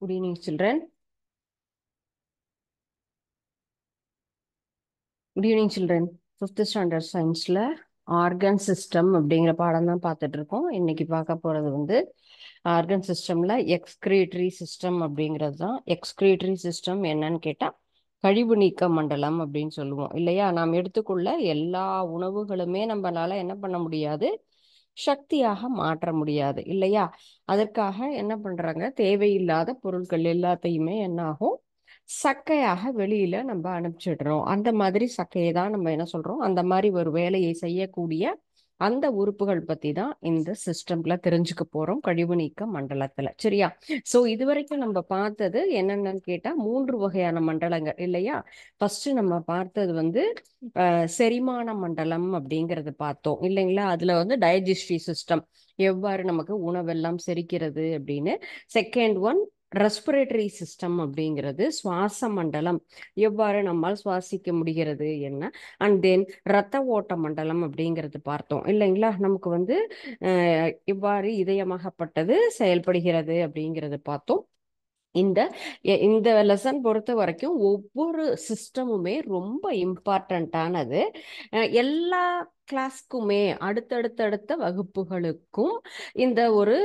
Good evening, children. Good evening, children. Fifth standard scienceல organ system அப்படிங்கிற பாடம் தான் பார்த்துட்டு இருக்கோம். இன்னைக்கு பார்க்க போறது வந்து ஆர்கன் சிஸ்டம்ல எக்ஸ்கிரீட்டரி சிஸ்டம் அப்படிங்கிறது தான். எக்ஸ்கிரீட்டரி சிஸ்டம் என்னன்னு கேட்டா கழிவு நீக்க மண்டலம் அப்படின்னு சொல்லுவோம் இல்லையா? நாம் எடுத்துக்கொள்ள எல்லா உணவுகளுமே நம்மளால என்ன பண்ண முடியாது, சக்தியாக மாற்ற முடியாது இல்லையா? அதற்காக என்ன பண்றாங்க, தேவையில்லாத பொருட்கள் எல்லாத்தையுமே என்ன ஆகும், சக்கையாக வெளியில நம்ம அனுப்பிச்சிடுறோம். அந்த மாதிரி சக்கையை தான் நம்ம என்ன சொல்றோம், அந்த மாதிரி ஒரு வேலையை செய்யக்கூடிய அந்த உறுப்புகள் பத்தி தான் இந்த சிஸ்டம்ல தெரிஞ்சுக்க போறோம், கழிவு நீக்க மண்டலத்துல. சரியா? சோ இதுவரைக்கும் நம்ம பார்த்தது என்னென்னு கேட்டா 3 வகையான மண்டலங்கள் இல்லையா? ஃபர்ஸ்ட் நம்ம பார்த்தது வந்து செரிமான மண்டலம் அப்படிங்கறது பார்த்தோம் இல்லைங்களா? அதுல வந்து டைஜஸ்டிவ் சிஸ்டம், எவ்வாறு நமக்கு உணவெல்லாம் செரிக்கிறது அப்படின்னு. செகண்ட் ஒன் ரெஸ்பிரேட்டரி சிஸ்டம் அப்படிங்கிறது சுவாச மண்டலம், எவ்வாறு நம்மால் சுவாசிக்க முடிகிறது என்ன. அண்ட் தென் இரத்த ஓட்ட மண்டலம் அப்படிங்கிறது பார்த்தோம் இல்லைங்களா? நமக்கு வந்து இவ்வாறு இதயமாகப்பட்டது செயல்படுகிறது அப்படிங்கிறது பார்த்தோம். இந்த லெசன் பொறுத்த வரைக்கும் ஒவ்வொரு சிஸ்டமுமே ரொம்ப இம்பார்ட்டண்ட்டானது. எல்லா கிளாஸ்க்குமே அடுத்தடுத்த வகுப்புகளுக்கும் இந்த ஒரு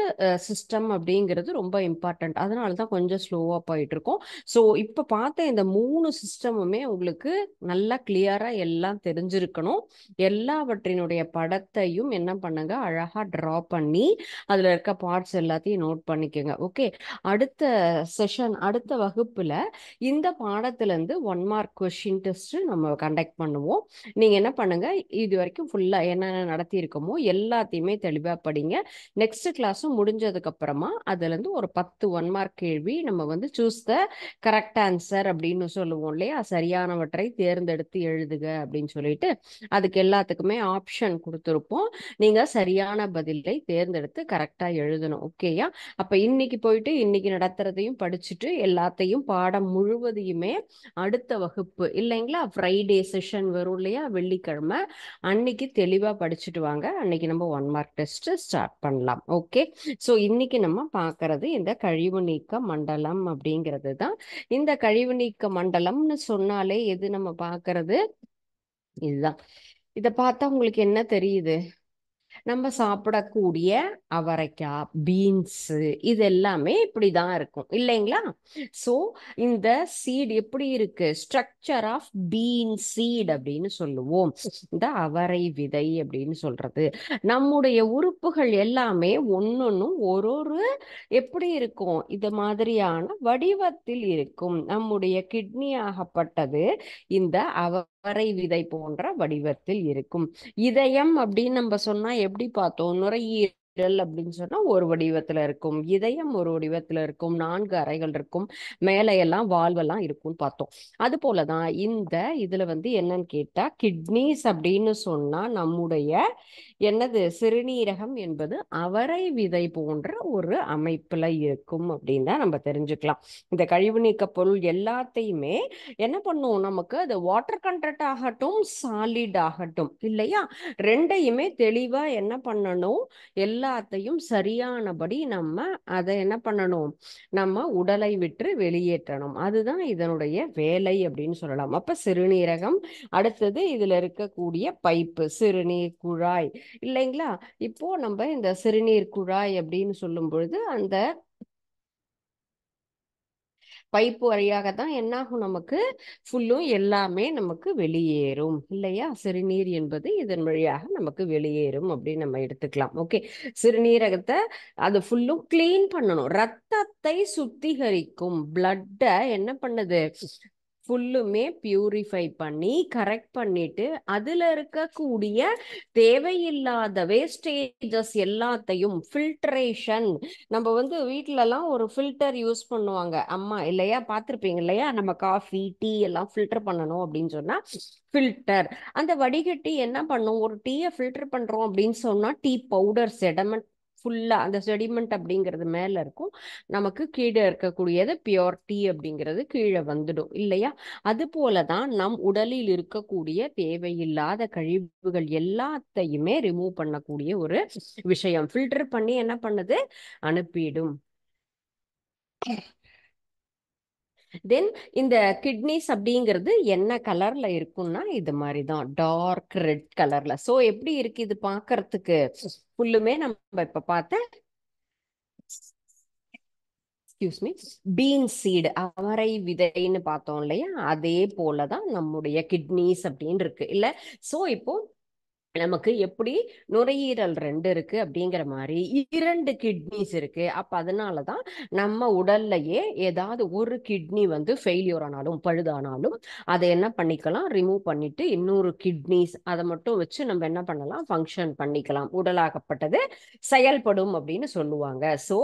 சிஸ்டம் அப்படிங்கிறது ரொம்ப இம்பார்ட்டன்ட். அதனால தான் கொஞ்சம் ஸ்லோவாக போயிட்டு இருக்கோம். ஸோ இப்போ பார்த்த இந்த 3 சிஸ்டமுமே உங்களுக்கு நல்லா கிளியரா எல்லாம் தெரிஞ்சிருக்கணும். எல்லாவற்றினுடைய படத்தையும் என்ன பண்ணுங்க, அழகா டிரா பண்ணி அதுல இருக்க பார்ட்ஸ் எல்லாத்தையும் நோட் பண்ணிக்கோங்க. ஓகே, அடுத்த செஷன், அடுத்த வகுப்புல இந்த பாடத்துல இருந்து 1 மார்க் கொஸ்டின் டெஸ்ட் நம்ம கண்டக்ட் பண்ணுவோம். நீங்க என்ன பண்ணுங்க, இது வரைக்கும் ஃபுல்லா என்னென்ன நடத்தி இருக்கோமோ எல்லாத்தையுமே தெளிவா படிங்க. நெக்ஸ்ட் கிளாஸும் முடிஞ்சதுக்கு அப்புறமா அதுல இருந்து ஒரு 10 1 மார்க் கேள்வி நம்ம வந்து சூஸ் த கரெக்ட் ஆன்சர் அப்படின்னு சொல்லுவோம் இல்லையா? சரியானவற்றை தேர்ந்தெடுத்து எழுதுக அப்படின்னு சொல்லிட்டு அதுக்கு எல்லாத்துக்குமே ஆப்ஷன் கொடுத்துருப்போம். நீங்க சரியான பதிலை தேர்ந்தெடுத்து கரெக்டா எழுதணும். ஓகேயா? அப்ப இன்னைக்கு போயிட்டு இன்னைக்கு நடத்துறதையும் படிச்சுட்டு எல்லாத்தையும் பாடம் முழுவதையுமே அடுத்த வகுப்பு இல்லைங்களா, ஃப்ரைடே செஷன் வரும் இல்லையா, வெள்ளிக்கிழமை அன்னைக்கு தெளிவா படிச்சுட்டு வாங்க. அன்னைக்கு நம்ம 1 மார்க் டெஸ்ட் ஸ்டார்ட் பண்ணலாம். ஓகே, ஸோ இன்னைக்கு நம்ம பார்க்கறது இந்த கழிவு நீக்க மண்டலம் அப்படிங்கிறது தான். இந்த கழிவு நீக்க மண்டலம்னு சொன்னாலே எது நம்ம பார்க்கறது, இதுதான். இதை பார்த்தா உங்களுக்கு என்ன தெரியுது? நம்ம சாப்பிடக்கூடிய அவரைக்காய், பீன்ஸ், இது எல்லாமே இப்படிதான் இருக்கும் இல்லைங்களா? சோ இந்த சீட் எப்படி இருக்கு, ஸ்ட்ரக்சர் ஆஃப் பீன் சீட் அப்படின்னு சொல்லுவோம். இந்த அவரை விதை அப்படின்னு சொல்றது. நம்முடைய உறுப்புகள் எல்லாமே ஒன்னொன்னும் ஒரு எப்படி இருக்கும், இது மாதிரியான வடிவத்தில் இருக்கும். நம்முடைய கிட்னி ஆகப்பட்டது இந்த அவரை விதை போன்ற வடிவத்தில் இருக்கும். இதயம் அப்படின்னு நம்ம சொன்னா எப்படி பார்த்தோம், நுரையீரல் அப்படின்னு சொன்னா ஒரு வடிவத்துல இருக்கும், இதயம் ஒரு வடிவத்துல இருக்கும், 4 அறைகள் இருக்கும், மேல எல்லாம் வால்வெல்லாம் இருக்கும்னு பார்த்தோம். அது போலதான் இந்த இதுல வந்து என்னன்னு கேட்டா கிட்னிஸ் அப்படின்னு சொன்னா நம்முடைய என்னது, சிறுநீரகம் என்பது அவரை விதை போன்ற ஒரு அமைப்புல இருக்கும் அப்படின்னு தான் நம்ம தெரிஞ்சுக்கலாம். இந்த கழிவு நீக்க பொருள் எல்லாத்தையுமே என்ன பண்ணும், நமக்கு அது வாட்டர் கண்டென்ட் ஆகட்டும் சாலிட் ஆகட்டும் இல்லையா, ரெண்டையுமே தெளிவா என்ன பண்ணணும், எல்லாத்தையும் சரியானபடி நம்ம அதை என்ன பண்ணணும், நம்ம உடலை விட்டு வெளியேற்றணும். அதுதான் இதனுடைய வேலை அப்படின்னு சொல்லலாம். அப்ப சிறுநீரகம், அடுத்தது இதுல இருக்கக்கூடிய பைப்பு சிறுநீர் குழாய் இல்லைங்களா? இப்போ நம்ம இந்த சிறுநீர் குழாய் அப்படின்னு சொல்லும் பொழுது அந்த பைப்பு வழியாக தான் என்னாகும், நமக்கு ஃபுல்லும் எல்லாமே நமக்கு வெளியேறும் இல்லையா? சிறுநீர் என்பது இதன் வழியாக நமக்கு வெளியேறும் அப்படின்னு நம்ம எடுத்துக்கலாம். ஓகே, சிறுநீரகத்தை அது ஃபுல்லும் கிளீன் பண்ணணும், ரத்தத்தை சுத்திகரிக்கும், பிளட்டை என்ன பண்ணுது, ஃபுல்லுமே பியூரிஃபை பண்ணி கரெக்ட் பண்ணிட்டு அதுல இருக்கக்கூடிய தேவையில்லாத வேஸ்டேஜஸ் எல்லாத்தையும் ஃபில்ட்ரேஷன். நம்ம வந்து வீட்டிலலாம் ஒரு ஃபில்டர் யூஸ் பண்ணுவாங்க அம்மா இல்லையா, பார்த்துருப்பீங்க இல்லையா? நம்ம காஃபி டீ எல்லாம் ஃபில்டர் பண்ணணும் அப்படின்னு சொன்னா ஃபில்டர், அந்த வடிகட்டி என்ன பண்ணும், ஒரு டீயை ஃபில்டர் பண்றோம் அப்படின்னு சொன்னா டீ பவுடர் செடமெண்ட் ஃபுல்லா அந்த செடிமெண்ட் அப்படிங்கிறது மேல இருக்கும், நமக்கு கீழே இருக்கக்கூடியது பியோர் டீ அப்படிங்கிறது கீழே வந்துடும் இல்லையா? அது போலதான் நம் உடலில் இருக்கக்கூடிய தேவையில்லாத கழிவுகள் எல்லாத்தையுமே ரிமூவ் பண்ணக்கூடிய ஒரு விஷயம், ஃபில்டர் பண்ணி என்ன பண்ணுது, அனுப்பிடும். தென் இந்த கிட்னிஸ் அப்படிங்கிறது என்ன கலர்ல இருக்கும்னா இது மாதிரி தான் டார்க் ரெட் கலர்ல. ஸோ எப்படி இருக்கு இது பார்க்கறதுக்கு? ஃபுல்லுமே நம்ம இப்ப பார்த்த எக்ஸ்கியூஸ் மீ பீன் சீடு அவரை விதைன்னு பார்த்தோம் இல்லையா, அதே போலதான் நம்முடைய கிட்னிஸ் அப்படின்னு இருக்கு இல்ல. ஸோ இப்போ நமக்கு எப்படி நுரையீரல் 2 இருக்கு அப்படிங்கிற மாதிரி 2 கிட்னிஸ் இருக்கு. அப்ப அதனாலதான் நம்ம உடல்லயே ஏதாவது ஒரு கிட்னி வந்து ஃபெயிலியர் ஆனாலும் பழுதானாலும் அதை என்ன பண்ணிக்கலாம், ரிமூவ் பண்ணிட்டு இன்னொரு கிட்னிஸ் அதை மட்டும் வச்சு நம்ம என்ன பண்ணலாம், ஃபங்க்ஷன் பண்ணிக்கலாம். உடலாகப்பட்டது செயல்படும் அப்படின்னு சொல்லுவாங்க. ஸோ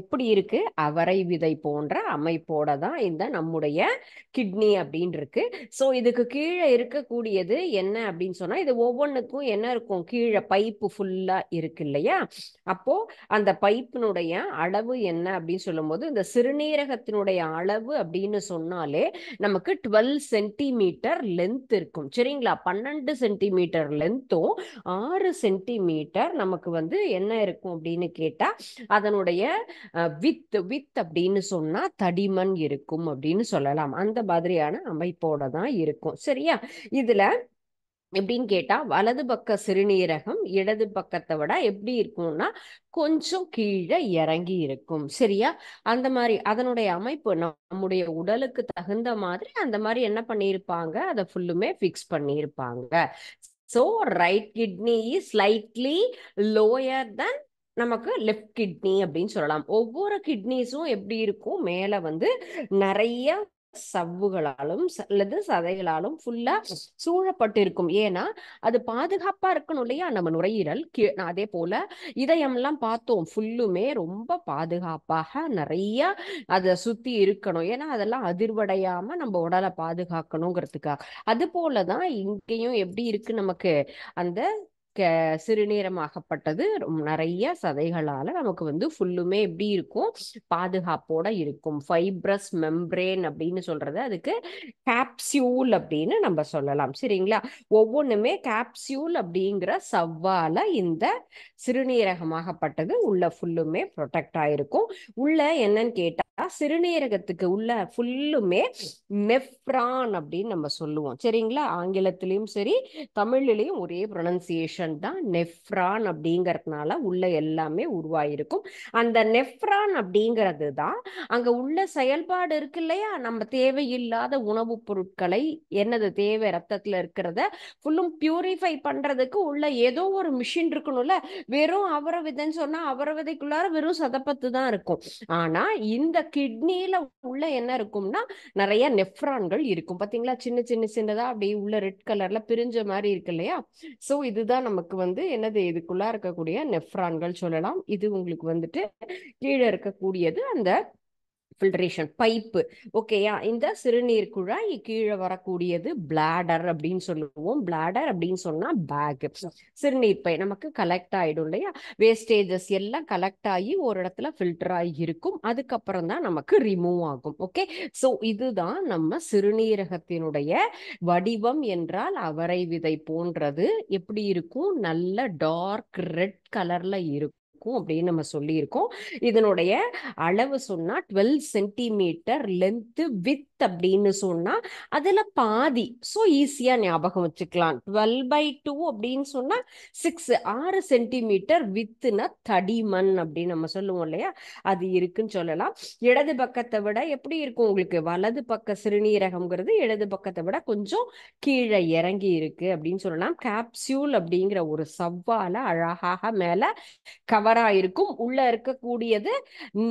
எப்படி இருக்கு, அவரை விதை போன்ற அமைப்போட தான் இந்த நம்முடைய கிட்னி அப்படின்னு இருக்கு. ஸோ இதுக்கு கீழே இருக்கக்கூடியது என்ன அப்படின்னு சொன்னா, இது ஒவ்வொன்றுக்கும் என்ன இருக்கும், கீழே பைப்பு ஃபுல்லா இருக்கு இல்லையா. அப்போ அந்த பைப்பினுடைய அளவு என்ன அப்படின்னு சொல்லும்போது, இந்த சிறுநீரகத்தினுடைய அளவு அப்படின்னு சொன்னாலே நமக்கு 12 சென்டிமீட்டர் லென்த் இருக்கும். சரிங்களா? 12 சென்டிமீட்டர் லென்த்தும் 6 சென்டிமீட்டர் நமக்கு வந்து என்ன இருக்கும் அப்படின்னு கேட்டா, அதனுடைய வித் வித் அப்படின்னு சொன்னா தடிமன் இருக்கும் அப்படின்னு சொல்லலாம். அந்த மாதிரியான அமைப்போட தான் இருக்கும். சரியா? இதுல எப்படின்னு கேட்டா, வலது பக்க சிறுநீரகம் இடது பக்கத்தை விட எப்படி இருக்கும்னா கொஞ்சம் கீழே இறங்கி இருக்கும். சரியா? அந்த மாதிரி அதனுடைய அமைப்பு நம்முடைய உடலுக்கு தகுந்த மாதிரி அந்த மாதிரி என்ன பண்ணியிருப்பாங்க, அதை ஃபுல்லுமே ஃபிக்ஸ் பண்ணியிருப்பாங்க. So right kidney is slightly lower then நமக்கு லெஃப்ட் கிட்னி அப்படின்னு சொல்லலாம். ஒவ்வொரு கிட்னிஸும் எப்படி இருக்கும், மேல வந்து நிறைய சவ்வுகளாலும் அல்லது சதைகளாலும் ஃபுல்லா சூழப்பட்டு இருக்கும். ஏன்னா அது பாதுகாப்பா இருக்கணும் இல்லையா, நம்ம நுரையீரல். அதே போல இதயம் எல்லாம் பார்த்தோம், ஃபுல்லுமே ரொம்ப பாதுகாப்பாக நிறைய அதை சுத்தி இருக்கணும். ஏன்னா அதெல்லாம் அதிர்வடையாம நம்ம உடலை பாதுகாக்கணுங்கிறதுக்காக. அது போலதான் இங்கேயும் எப்படி இருக்கு, நமக்கு அந்த சிறுநீரமாகப்பட்டது நிறைய சதைகளால நமக்கு வந்து ஃபுல்லுமே எப்படி இருக்கும், பாதுகாப்போட இருக்கும். ஃபைப்ரஸ் மெம்ப்ரேன் அப்படின்னு சொல்றது அதுக்கு கேப்சியூல் அப்படின்னு நம்ம சொல்லலாம். சரிங்களா? ஒவ்வொன்றுமே கேப்சியூல் அப்படிங்கிற சவ்வால இந்த சிறுநீரகமாகப்பட்டது உள்ள ஃபுல்லுமே ப்ரொடெக்ட் ஆயிருக்கும். உள்ள என்னன்னு கேட்டா, சிறுநீரகத்துக்கு உள்ள ஃபுல்லுமே நெஃப்ரான் அப்படின்னு நம்ம சொல்லுவோம். சரிங்களா? ஆங்கிலத்திலையும் சரி தமிழ்லையும் ஒரே ப்ரொனன்சியேஷன் தான், நெஃப்ரான் அப்படிங்கறதுனால உள்ள எல்லாமே உருவாயிருக்கும். அந்த நெஃப்ரான் அப்படிங்கிறது தான் அங்க உள்ள செயல்பாடு இருக்கு இல்லையா, நம்ம தேவையில்லாத உணவுப் பொருட்களை என்னது தேவை ரத்தத்துல இருக்கிறத ஃபுல்லும் பியூரிஃபை பண்றதுக்கு உள்ள ஏதோ ஒரு மிஷின் இருக்கணும்ல. வெறும் அவரை விதைன்னு சொன்னா அவரை விதைக்குள்ளார வெறும் சதப்பத்து தான் இருக்கும். ஆனா இந்த கிட்னில உள்ள என்ன இருக்கும்னா நிறைய நெஃப்ரான்கள் இருக்கும். பாத்தீங்களா, சின்ன சின்ன சின்னதா அப்படியே உள்ள ரெட் கலர்ல பிரிஞ்ச மாதிரி இருக்கு இல்லையா. சோ இதுதான் நமக்கு வந்து என்னது, இதுக்குள்ள இருக்கக்கூடிய நெஃப்ரான்கள் சொல்லலாம். இது உங்களுக்கு வந்துட்டு கீழே இருக்கக்கூடியது அந்த ஃபில்ட்ரேஷன் பைப்பு. ஓகேயா? இந்த சிறுநீர் குழாய் கீழே வரக்கூடியது பிளாடர் அப்படின்னு சொல்லுவோம். பிளாடர் அப்படின்னு சொன்னா பேக், சிறுநீர் பை நமக்கு கலெக்ட் ஆயிடும் இல்லையா. வேஸ்டேஜஸ் எல்லாம் கலெக்ட் ஆகி ஒரு இடத்துல ஃபில்டர் ஆகி இருக்கும். அதுக்கப்புறம் தான் நமக்கு ரிமூவ் ஆகும். ஓகே. ஸோ இதுதான் நம்ம சிறுநீரகத்தினுடைய வடிவம் என்றால் அவரை விதை போன்றது. எப்படி இருக்கும், நல்ல டார்க் ரெட் கலர்ல இருக்கும் அப்படின்னு நம்ம சொல்லியிருக்கோம். இதனுடைய அளவு சொன்னா 12 சென்டிமீட்டர் லென்த், வித் அப்படின்னு சொன்னா அதுல பாதி. ஸோ ஈஸியா ஞாபகம் வச்சுக்கலாம். 12/2 அப்படின்னு சொன்னா 6 சென்டிமீட்டர் வித்துனா தடிமன் அப்படின்னு நம்ம சொல்லுவோம் இல்லையா, அது இருக்குன்னு சொல்லலாம். இடது பக்கத்தை விட எப்படி இருக்கும் உங்களுக்கு, வலது பக்க சிறுநீரகம்ங்கிறது இடது பக்கத்தை விட கொஞ்சம் கீழே இறங்கி இருக்கு அப்படின்னு சொல்லலாம். கேப்சியூல் அப்படிங்கிற ஒரு சவ்வால அழகாக மேல கவரா இருக்கும். உள்ள இருக்கக்கூடியது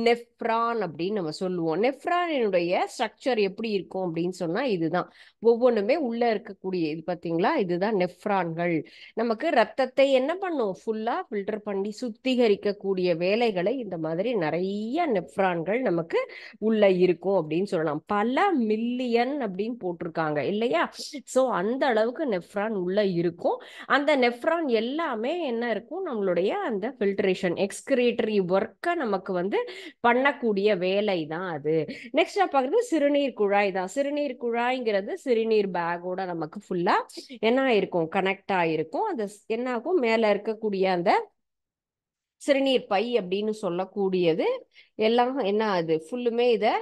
நெஃப்ரான் அப்படின்னு நம்ம சொல்லுவோம். நெஃப்ரானினுடைய ஸ்ட்ரக்சர் எப்படி இருக்கும் அப்படின்னு சொன்னா இதுதான். ஒவ்வொன்றுமே உள்ள இருக்கக்கூடிய இது பாத்தீங்களா, இதுதான் நெஃப்ரான்கள். நமக்கு ரத்தத்தை என்ன பண்ணும், ஃபுல்லா ஃபில்டர் பண்ணி சுத்திகரிக்கக்கூடிய வேலைகளை இந்த மாதிரி நிறைய நெஃப்ரான்கள் நமக்கு உள்ள இருக்கும் அப்படின்னு சொல்லலாம். பல மில்லியன் அப்படின்னு போட்டிருக்காங்க இல்லையா. சோ அந்த அளவுக்கு நெஃப்ரான் உள்ள இருக்கும். அந்த நெஃப்ரான் எல்லாமே என்ன இருக்கும், நம்மளுடைய அந்த ஃபில்ட்ரேஷன் எக்ஸ்கிரேட்டரி ஒர்க்கை நமக்கு வந்து பண்ணக்கூடிய வேலை தான் அது. நெக்ஸ்ட் பார்க்கறது சிறுநீர் குழாய் தான். சிறுநீர் குழாய்ங்கிறது சிறுநீர் பேக்கோட நமக்கு ஃபுல்லா என்ன ஆயிருக்கும், கனெக்ட் ஆயிருக்கும். அந்த என்ன ஆகும், மேல இருக்கக்கூடிய அந்த சிறுநீர் பை அப்படின்னு சொல்லக்கூடியது எல்லாம் என்ன, அது ஃபுல்லுமே இதை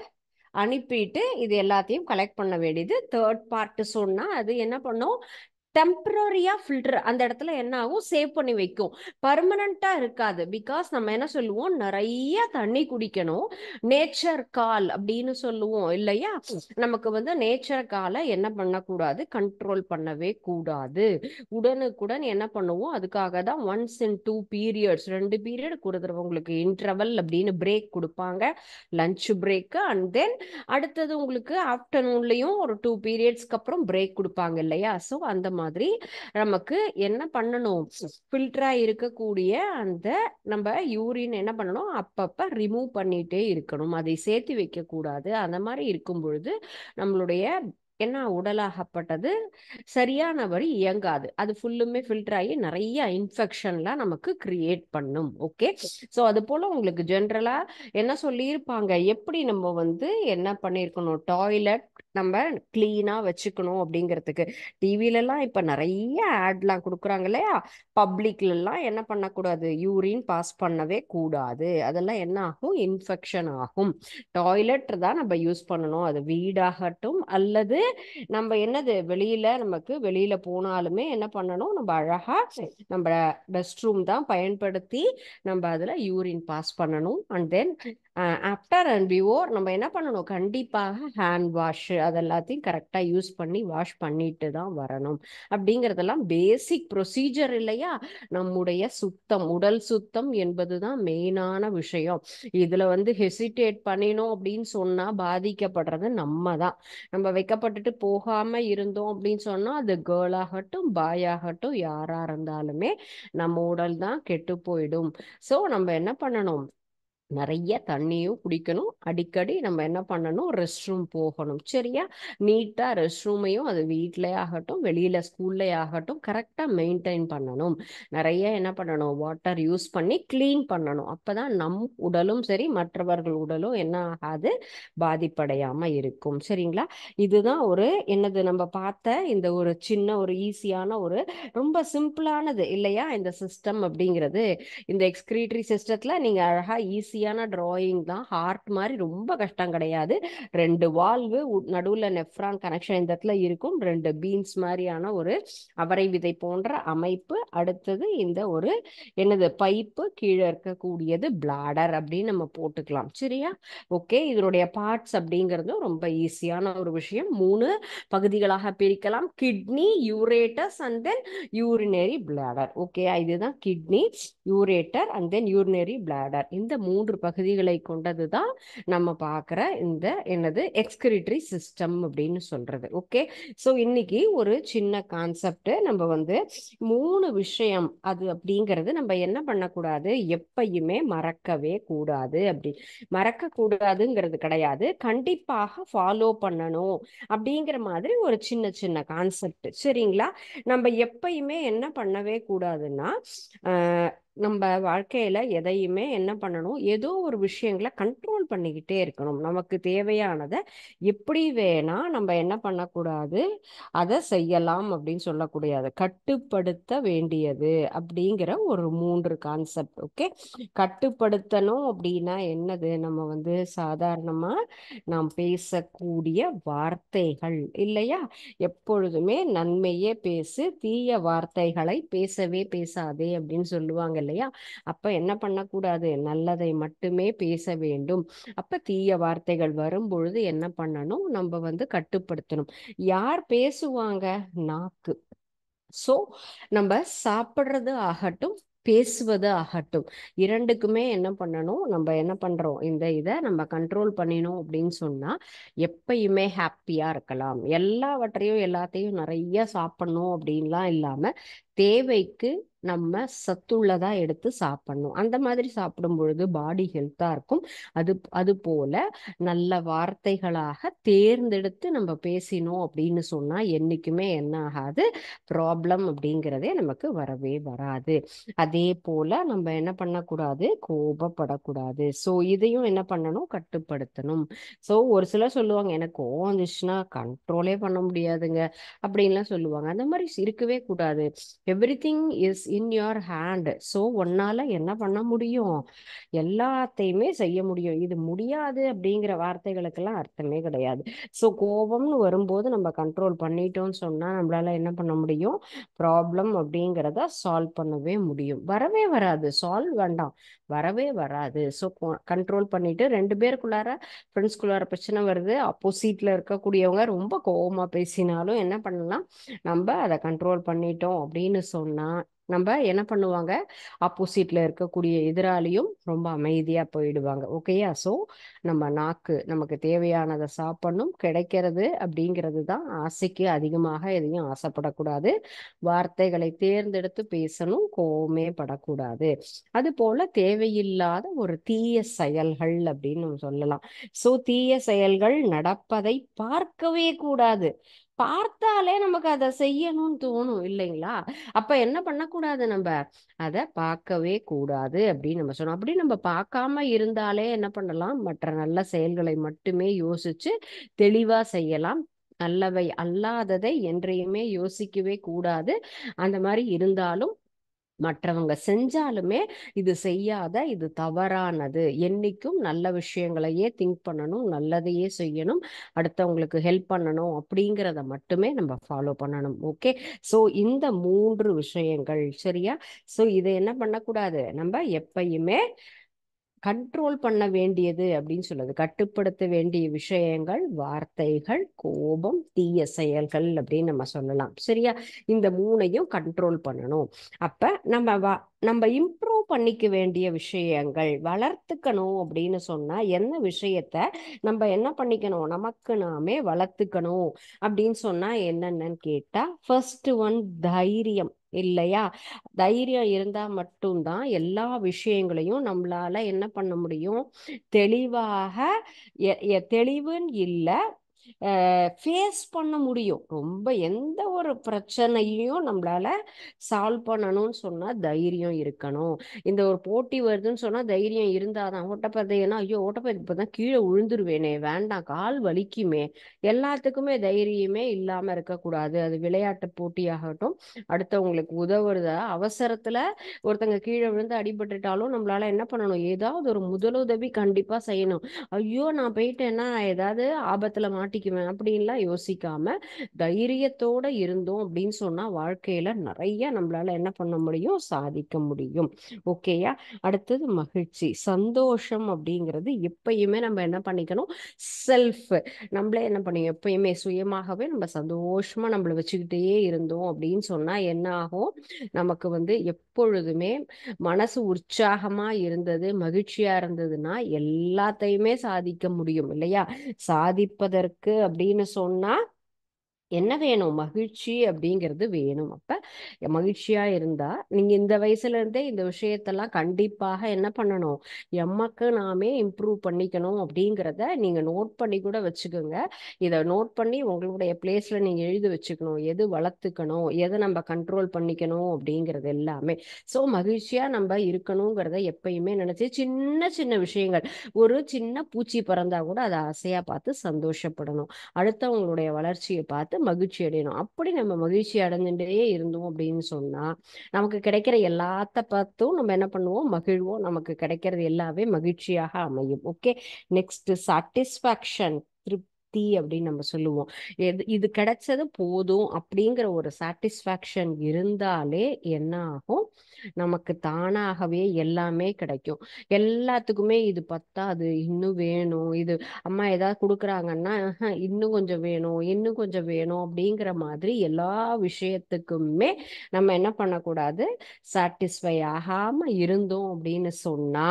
அனுப்பிட்டு இது எல்லாத்தையும் கலெக்ட் பண்ண வேண்டியது தேர்ட் பார்ட். சொன்னா அது என்ன பண்ணும், டெம்பரரியா ஃபில்டர் அந்த இடத்துல என்ன ஆகும், சேவ் பண்ணி வைக்கும். பர்மனண்டா இருக்காது. பிகாஸ் நம்ம என்ன சொல்லுவோம், நிறைய தண்ணி குடிக்கணும், நேச்சர் கால் அப்படின்னு சொல்லுவோம் இல்லையா. நமக்கு வந்து நேச்சர் காலை என்ன பண்ணக்கூடாது, கண்ட்ரோல் பண்ணவே கூடாது. உடனுக்குடன் என்ன பண்ணுவோம், அதுக்காக தான் ஒன்ஸ் இன் 2 பீரியட்ஸ், 2 பீரியட் கொடுத்துருவோம். உங்களுக்கு இன்டர்வல் அப்படின்னு பிரேக் கொடுப்பாங்க, லஞ்ச் பிரேக். அண்ட் தென் அடுத்தது உங்களுக்கு ஆஃப்டர்நூன்லயும் ஒரு 2 பீரியட்ஸ்க்கு அப்புறம் பிரேக் கொடுப்பாங்க இல்லையா. ஸோ அந்த மாதிரி நமக்கு என்ன பண்ணணும், ஃபில்டரா இருக்கக்கூடிய அந்த நம்ம யூரின் என்ன பண்ணணும், அப்பப்ப ரிமூவ் பண்ணிட்டே இருக்கணும், அதை சேர்த்து வைக்க கூடாது. அந்த மாதிரி இருக்கும் பொழுது நம்மளுடைய என்ன உடலாகப்பட்டது சரியான வழி இயங்காது. அது ஃபுல்லுமே ஃபில்டர் ஆகி நிறைய இன்ஃபெக்ஷன்லாம் நமக்கு கிரியேட் பண்ணும். ஓகே. ஸோ அது போல உங்களுக்கு ஜென்ரலா என்ன சொல்லியிருப்பாங்க, எப்படி நம்ம வந்து என்ன பண்ணியிருக்கணும், டாய்லெட் நம்ம கிளீனா வச்சுக்கணும் அப்படிங்கிறதுக்கு. டிவிலலாம் இப்ப நிறைய ஆட்லாம் கொடுக்குறாங்க இல்லையா. பப்ளிக்லாம் என்ன பண்ணக்கூடாது, யூரின் பாஸ் பண்ணவே கூடாது. அதெல்லாம் என்ன ஆகும், இன்ஃபெக்ஷன் ஆகும். டாய்லெட் தான் நம்ம யூஸ் பண்ணணும், அது வீடாகட்டும் அல்லது நம்ம என்னது வெளியில, நமக்கு வெளியில போனாலுமே என்ன பண்ணணும், நம்ம அழகா நம்ம ரெஸ்ட் ரூம் தான் பயன்படுத்தி நம்ம அதுல யூரின் பாஸ் பண்ணணும். And then after and before நம்ம என்ன பண்ணணும், கண்டிப்பாக ஹேண்ட் வாஷ் அதெல்லாத்தையும் கரெக்டா யூஸ் பண்ணி வாஷ் பண்ணிட்டு தான் வரணும். அப்படிங்கிறதெல்லாம் பேசிக் ப்ரொசீஜர் இல்லையா. நம்முடைய சுத்தம், உடல் சுத்தம் என்பதுதான் மெயினான விஷயம். இதுல வந்து ஹெசிடேட் பண்ணினோம் அப்படின்னு சொன்னா பாதிக்கப்படுறது நம்ம தான். நம்ம வைக்கப்பட்டுட்டு போகாம இருந்தோம் அப்படின்னு சொன்னா அது கேர்ள் ஆகட்டும் பாய் ஆகட்டும் யாரா இருந்தாலுமே நம்ம உடல் தான் கெட்டு போயிடும். ஸோ நம்ம என்ன பண்ணணும், நிறைய தண்ணியும் குடிக்கணும். அடிக்கடி நம்ம என்ன பண்ணணும், ரெஸ்ட் ரூம் போகணும். சரியா, நீட்டா ரெஸ்ட் ரூமையும் அது வீட்டிலே ஆகட்டும் வெளியில ஸ்கூல்லே ஆகட்டும் கரெக்டா மெயின்டைன் பண்ணணும். நிறைய என்ன பண்ணணும், வாட்டர் யூஸ் பண்ணி கிளீன் பண்ணணும். அப்பதான் நம் உடலும் சரி மற்றவர்கள் உடலும் என்ன ஆகாது, பாதிப்படையாம இருக்கும். சரிங்களா. இதுதான் ஒரு என்னது நம்ம பார்த்த இந்த ஒரு சின்ன ஒரு ஈஸியான ஒரு ரொம்ப சிம்பிளானது இல்லையா இந்த சிஸ்டம் அப்படிங்கிறது. இந்த எக்ஸ்கிரீட்டரி சிஸ்டத்துல நீங்க அழகா ஈஸியான டிராயிங் தான், ஹார்ட் மாதிரி ரொம்ப கஷ்டம் கிடையாது. 2 வால்வு நடுவுல நெஃப்ரான் கனெக்ஷன் இந்த இடத்துல இருக்கும், 2 பீன்ஸ் மாதிரியான ஒரு அவரை விதை போன்ற அமைப்பு. அடுத்தது இந்த ஒரு என்னது பைப்பு, கீழே இருக்கக்கூடியது பிளாடர் அப்படின்னு நம்ம போட்டுக்கலாம். சரியா. ஓகே. இதனுடைய பார்ட்ஸ் அப்படிங்கிறதும் ரொம்ப ஈஸியான ஒரு விஷயம். 3 பகுதிகளாக பிரிக்கலாம், kidney, ureters and then urinary bladder. Okay. இதுதான் kidney, ureter and then urinary bladder. இந்த 3 பகுதிகளை கொண்டதுதான் நம்ம பார்க்குற இந்த என்னது எக்ஸ்கிரிட்டரி சிஸ்டம் அப்படின்னு சொல்றது. ஓகே. ஸோ இன்னைக்கு ஒரு சின்ன கான்செப்ட் நம்ம வந்து 3 விஷயம் அது அப்படிங்கிறது நம்ம என்ன பண்ணக்கூடாது, எப்பயுமே மறக்கவே கூடாது. அப்படி மறக்க கூடாதுங்கிறது கிடையாது, கண்டிப்பாக ஃபாலோ பண்ணணும் அப்படிங்கிற மாதிரி ஒரு சின்ன சின்ன கான்செப்ட். சரிங்களா. நம்ம எப்பயுமே என்ன பண்ணவே கூடாதுன்னா, நம்ம வாழ்க்கையில எதையுமே என்ன பண்ணணும், ஏதோ ஒரு விஷயங்களை கண்ட்ரோல் பண்ணிக்கிட்டே இருக்கணும். நமக்கு தேவையானதை எப்படி வேணா நம்ம என்ன பண்ணக்கூடாது, அதை செய்யலாம் அப்படின்னு சொல்லக்கூடாது, கட்டுப்படுத்த வேண்டியது அப்படிங்கிற ஒரு 3 கான்செப்ட். ஓகே. கட்டுப்படுத்தணும் அப்படின்னா என்னது, நம்ம வந்து சாதாரணமா நாம் பேசக்கூடிய வார்த்தைகள் இல்லையா. எப்பொழுதுமே நன்மையே பேசு, தீய வார்த்தைகளை பேசவே பேசாதே அப்படின்னு சொல்லுவாங்க இல்லையா. அப்ப என்ன பண்ணக்கூடாது, நல்லதை மட்டுமே பேச வேண்டும். அப்ப தீய வார்த்தைகள் வரும்பொழுது என்ன பண்ணணும், நம்ம வந்து கட்டுப்படுத்தணும். யார் பேசுவாங்க, நாக்கு. ஸோ நம்ம சாப்பிட்றது ஆகட்டும் பேசுவது ஆகட்டும் இரண்டுக்குமே என்ன பண்ணணும், நம்ம என்ன பண்றோம், இந்த இதை நம்ம கண்ட்ரோல் பண்ணினோம் அப்படின்னு சொன்னா எப்பயுமே ஹாப்பியா இருக்கலாம். எல்லாவற்றையும் எல்லாத்தையும் நிறைய சாப்பிடணும் அப்படின்லாம் இல்லாம தேவைக்கு நம்ம சத்துள்ளதா எடுத்து சாப்பிடணும். அந்த மாதிரி சாப்பிடும் பொழுது பாடி ஹெல்த்தா இருக்கும். அது போல நல்ல வார்த்தைகளாக தேர்ந்தெடுத்து நம்ம பேசினோம் அப்படின்னு சொன்னா என்னைக்குமே என்ன ஆகாது, ப்ராப்ளம் அப்படிங்கிறதே நமக்கு வரவே வராது. அதே போல நம்ம என்ன பண்ணக்கூடாது, கோபப்படக்கூடாது. ஸோ இதையும் என்ன பண்ணணும், கட்டுப்படுத்தணும். ஸோ ஒரு சிலர் சொல்லுவாங்க, எனக்கு கோவம் வந்துச்சுன்னா கண்ட்ரோலே பண்ண முடியாதுங்க அப்படின்லாம் சொல்லுவாங்க. அந்த மாதிரி இருக்கவே கூடாது. Every thing is in your hand. So உன்னால என்ன பண்ண முடியும்? எல்லாத்தையுமே செய்ய முடியும். இது முடியாது அப்படிங்கிற வார்த்தைகளுக்கெல்லாம் அர்த்தமே கிடையாது. ஸோ கோபம்னு வரும்போது நம்ம கண்ட்ரோல் பண்ணிட்டோம்னு சொன்னா நம்மளால என்ன பண்ண முடியும்? ப்ராப்ளம் அப்படிங்கிறத சால்வ் பண்ணவே முடியும். வரவே வராது, சால்வ் வேண்டாம், வரவே வராது. ஸோ கண்ட்ரோல் பண்ணிட்டு ரெண்டு பேருக்குள்ளார, ஃப்ரெண்ட்ஸ்குள்ளார பிரச்சனை வருது, அப்போசிட்ல இருக்கக்கூடியவங்க ரொம்ப கோபமா பேசினாலும் என்ன பண்ணலாம்? நம்ம அதை கண்ட்ரோல் பண்ணிட்டோம் அப்படின்னு சொன்னா நம்ம என்ன பண்ணுவாங்க? ஆப்போசிட்ல இருக்கக்கூடிய எதிராளியும் ரொம்ப அமைதியா போயிடுவாங்க. ஓகேயா? ஸோ நம்ம நாக்கு நமக்கு தேவையானதை சாப்பிடணும், கிடைக்கிறது அப்படிங்கிறது தான். ஆசைக்கு அதிகமாக எதையும் ஆசைப்படக்கூடாது, வார்த்தைகளை தேர்ந்தெடுத்து பேசணும், கோவமே படக்கூடாது. அது போல தேவையில்லாத ஒரு தீய செயல்கள் அப்படின்னு நம்ம சொல்லலாம். ஸோ தீய செயல்கள் நடப்பதை பார்க்கவே கூடாது. பார்த்தாலே நமக்கு அதை செய்யணும்னு தோணும் இல்லைங்களா? அப்ப என்ன பண்ணக்கூடாது? நம்ம அதை பார்க்கவே கூடாது அப்படின்னு நம்ம சொன்னோம். அப்படி நம்ம பார்க்காம இருந்தாலே என்ன பண்ணலாம்? மற்ற நல்ல செயல்களை மட்டுமே யோசிச்சு தெளிவா செய்யலாம். நல்லவை அல்லாததை என்றையுமே யோசிக்கவே கூடாது. அந்த மாதிரி இருந்தாலும் மற்றவங்க செஞ்சாலுமே இது செய்யாத, இது தவறானது, என்னைக்கும் நல்ல விஷயங்களையே திங்க் பண்ணணும், நல்லதையே செய்யணும், அடுத்தவங்களுக்கு ஹெல்ப் பண்ணணும் அப்படிங்கிறத மட்டுமே நம்ம ஃபாலோ பண்ணணும். ஓகே? ஸோ இந்த மூன்று விஷயங்கள் சரியா? ஸோ இதை என்ன பண்ணக்கூடாது? நம்ம எப்பயுமே கண்ட்ரோல் பண்ண வேண்டியது அப்படின்னு சொல்லுது. கட்டுப்படுத்த வேண்டிய விஷயங்கள் வார்த்தைகள், கோபம், தீய செயல்கள் அப்படின்னு நம்ம சொல்லலாம். சரியா? இந்த மூணையும் கண்ட்ரோல் பண்ணணும். அப்ப நம்ம இம்ப்ரூவ் பண்ணிக்க வேண்டிய விஷயங்கள், வளர்த்துக்கணும் அப்படின்னு சொன்னா என்ன விஷயத்த நம்ம என்ன பண்ணிக்கணும்? நமக்கு நாமே வளர்த்துக்கணும் அப்படின்னு சொன்னா என்னென்னு கேட்டா, ஃபர்ஸ்ட் ஒன் தைரியம் இல்லையா? தைரியம் இருந்தா மட்டும்தான் எல்லா விஷயங்களையும் நம்மளால என்ன பண்ண முடியும்? தெளிவாக தெளிவுன்னு இல்லை, ஃபேஸ் பண்ண முடியும். ரொம்ப எந்த ஒரு பிரச்சனையும் நம்மளால சால்வ் பண்ணணும்னு சொன்னா தைரியம் இருக்கணும். இந்த ஒரு போட்டி வருதுன்னு சொன்னா தைரியம் இருந்தாதான். ஓட்டப்பந்தயம்னா ஐயோ ஓட்டப்பந்தயம் இப்பதான் கீழே விழுந்துருவேனே, வேண்டாம், கால் வலிக்குமே, எல்லாத்துக்குமே தைரியமே இல்லாம இருக்கக்கூடாது. அது விளையாட்டு போட்டியாகட்டும், அடுத்தவங்களுக்கு உதவுறத அவசரத்துல ஒருத்தங்க கீழே விழுந்து அடிபட்டுட்டாலும் நம்மளால என்ன பண்ணணும்? ஏதாவது ஒரு முதலுதவி கண்டிப்பா செய்யணும். ஐயோ நான் போயிட்டேன்னா ஏதாவது ஆபத்துல மாட்டிக்குவேன் அப்படின்லாம் யோசிக்காம தைரியத்தோட இருந்தோம் அப்படின்னு சொன்னா வாழ்க்கையில நிறைய நம்மளால என்ன பண்ண முடியும்? சாதிக்க முடியும். ஓகேயா? அடுத்தது மகிழ்ச்சி, சந்தோஷம் அப்படிங்கிறது எப்பயுமே நம்ம என்ன பண்ணிக்கணும்? செல்ஃப் நம்மளே என்ன பண்ணியும் எப்பயுமே சுயமாகவே நம்ம சந்தோஷமா நம்மளை வச்சுக்கிட்டே இருந்தோம் அப்படின்னு சொன்னா என்ன ஆகும்? நமக்கு எப்பொழுதுமே மனசு உற்சாகமா இருந்தது, மகிழ்ச்சியா இருந்ததுன்னா எல்லாத்தையுமே சாதிக்க முடியும் இல்லையா? சாதிப்பதற்கு அப்படின்னு சொன்னா என்ன வேணும்? மகிழ்ச்சி அப்படிங்கிறது வேணும். அப்ப மகிழ்ச்சியா இருந்தா நீங்க இந்த வயசுல இருந்தே இந்த விஷயத்தெல்லாம் கண்டிப்பாக என்ன பண்ணணும்? எம்மக்கு நாமே இம்ப்ரூவ் பண்ணிக்கணும் அப்படிங்கிறத நீங்க நோட் பண்ணி கூட வச்சுக்கோங்க. இதை நோட் பண்ணி உங்களுடைய பிளேஸ்ல நீங்க எழுதி வச்சுக்கணும். எது வளர்த்துக்கணும், எதை நம்ம கண்ட்ரோல் பண்ணிக்கணும் அப்படிங்கிறது எல்லாமே. ஸோ மகிழ்ச்சியா நம்ம இருக்கணுங்கிறத எப்பயுமே நினைச்சு சின்ன சின்ன விஷயங்கள், ஒரு சின்ன பூச்சி பறந்தா கூட அதை ஆசையா பார்த்து சந்தோஷப்படணும். அடுத்தவங்களுடைய வளர்ச்சியை பார்த்து மகிழ்ச்சி அடையணும். அப்படி நம்ம மகிழ்ச்சி அடைஞ்சுட்டே இருந்தோம் அப்படின்னு சொன்னா நமக்கு கிடைக்கிற எல்லாத்த பார்த்தும் நம்ம என்ன பண்ணுவோம்? மகிழ்வோம். நமக்கு கிடைக்கிறது எல்லாமே மகிழ்ச்சியாக அமையும். ஓகே? நெக்ஸ்ட் சாட்டிஸ்ஃபேக்ஷன், திருப்தி அப்படின்னு நம்ம சொல்லுவோம். இது கிடைச்சது போதும் அப்படிங்கிற ஒரு சாட்டிஸ்ஃபேக்ஷன் இருந்தாலே என்ன ஆகும்? நமக்கு தானாகவே எல்லாமே கிடைக்கும். எல்லாத்துக்குமே இது பத்தாது, இன்னும் வேணும், இது அம்மா ஏதாவது கொடுக்குறாங்கன்னா இன்னும் கொஞ்சம் வேணும், இன்னும் கொஞ்சம் வேணும் அப்படிங்கிற மாதிரி எல்லா விஷயத்துக்குமே நம்ம என்ன பண்ணக்கூடாது? சாட்டிஸ்ஃபை ஆகாம இருந்தோம் அப்படின்னு சொன்னா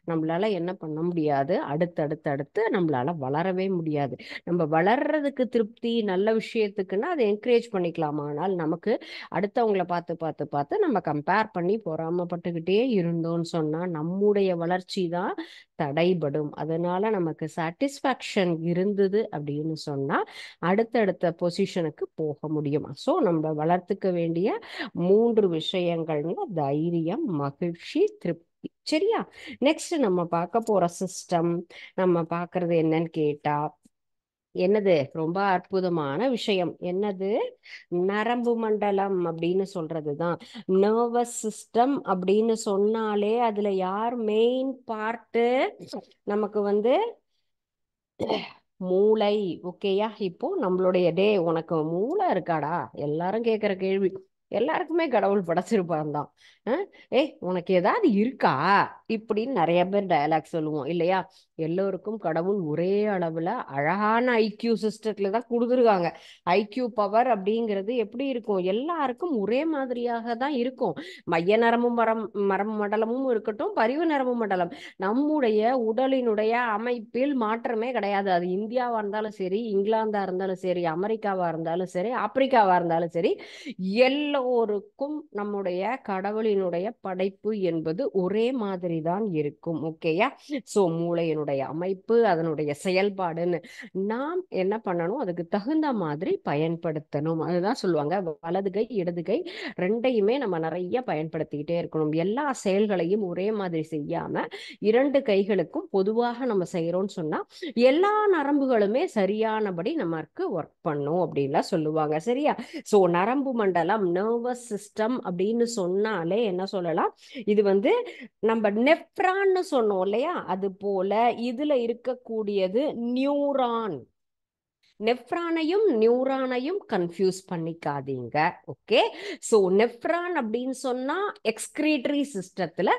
நம்மளால என்ன பண்ண முடியாது? அடுத்து நம்மளால வளரவே முடியாது. நம்ம வளர்றதுக்கு திருப்தி நல்ல விஷயத்துக்குன்னா அதை என்கரேஜ் பண்ணிக்கலாம். ஆனால் நமக்கு அடுத்தவங்களை பார்த்து பார்த்து பார்த்து நம்ம கம்பேர் பண்ணி பொறாமப்பட்டுக்கிட்டே இருந்தோம்னு சொன்னா நம்முடைய வளர்ச்சி தான் தடைபடும். அதனால நமக்கு சாட்டிஸ்ஃபேக்ஷன் இருந்தது அப்படின்னு சொன்னா அடுத்தடுத்த பொசிஷனுக்கு போக முடியும். ஸோ நம்ம வளர்த்துக்க வேண்டிய மூன்று விஷயங்கள்னா தைரியம், மகிழ்ச்சி, திருப்தி. சரியா? நெக்ஸ்ட் நம்ம பார்க்க போற சிஸ்டம், நம்ம பார்க்கறது என்னன்னு கேட்டா என்னது ரொம்ப அற்புதமான விஷயம். என்னது? நரம்பு மண்டலம் அப்படின்னு சொல்றதுதான். நர்வஸ் சிஸ்டம் அப்படின்னு சொன்னாலே அதுல யார் மெயின் பார்ட்டு? நமக்கு வந்து மூளை. ஓகேயா? இப்போ நம்மளுடைய உனக்கு மூளை இருக்காடா? எல்லாரும் கேட்குற கேள்வி. எல்லாருக்குமே கடவுள் படைச்சிருப்பான் தான். ஏய் உனக்கு ஏதாவது இருக்கா? இப்படின்னு நிறைய பேர் டயலாக் சொல்லுவோம் இல்லையா? எல்லோருக்கும் கடவுள் ஒரே அளவுல அழகான ஐக்யூ சிஸ்டத்துல தான் கொடுத்துருக்காங்க. ஐக்யூ பவர் அப்படிங்கிறது எப்படி இருக்கும்? எல்லாருக்கும் ஒரே மாதிரியாக தான் இருக்கும். மைய நரம்பு மரம் மண்டலமும் இருக்கட்டும், பரிவு நரம்பு மண்டலம், நம்முடைய உடலினுடைய அமைப்பில் மாற்றமே கிடையாது. அது இந்தியாவா இருந்தாலும் சரி, இங்கிலாந்தா இருந்தாலும் சரி, அமெரிக்காவா இருந்தாலும் சரி, ஆப்பிரிக்காவா இருந்தாலும் சரி, எல்லோருக்கும் நம்முடைய கடவுளினுடைய படைப்பு என்பது ஒரே மாதிரி தான் இருக்கும். ஓகேயா? சோ மூளையினுடைய அமைப்பு, அதனுடைய செயல்பாடுன்னு நாம் என்ன பண்ணணும்? அதுக்கு தகுந்த மாதிரி பயன்படுத்தணும். அதுதான் சொல்லுவாங்க, வலது கை இடது கை ரெண்டையுமே நம்ம நிறைய பயன்படுத்திக்கிட்டே இருக்கணும். எல்லா செயல்களையும் ஒரே மாதிரி செய்யாம இரண்டு கைகளுக்கும் பொதுவாக நம்ம செய்யறோம்னு சொன்னா எல்லா நரம்புகளுமே சரியானபடி நமக்கு ஒர்க் பண்ணும் அப்படின்லாம் சொல்லுவாங்க. சரியா? சோ நரம்பு மண்டலம், நர்வஸ் சிஸ்டம் அப்படின்னு சொன்னாலே என்ன சொல்லலாம்? இது வந்து நம்ம நெப்ரான்னு சொன்னோம் இல்லையா? அது போல இதுல இருக்கக்கூடியது நியூரான். நெஃப்ரானையும் நியூரானையும் கன்ஃபியூஸ் பண்ணிக்காதீங்க. ஓகே? ஸோ நெஃப்ரான் அப்படின்னு சொன்னா எக்ஸ்கிரீட்டரி சிஸ்டத்துல,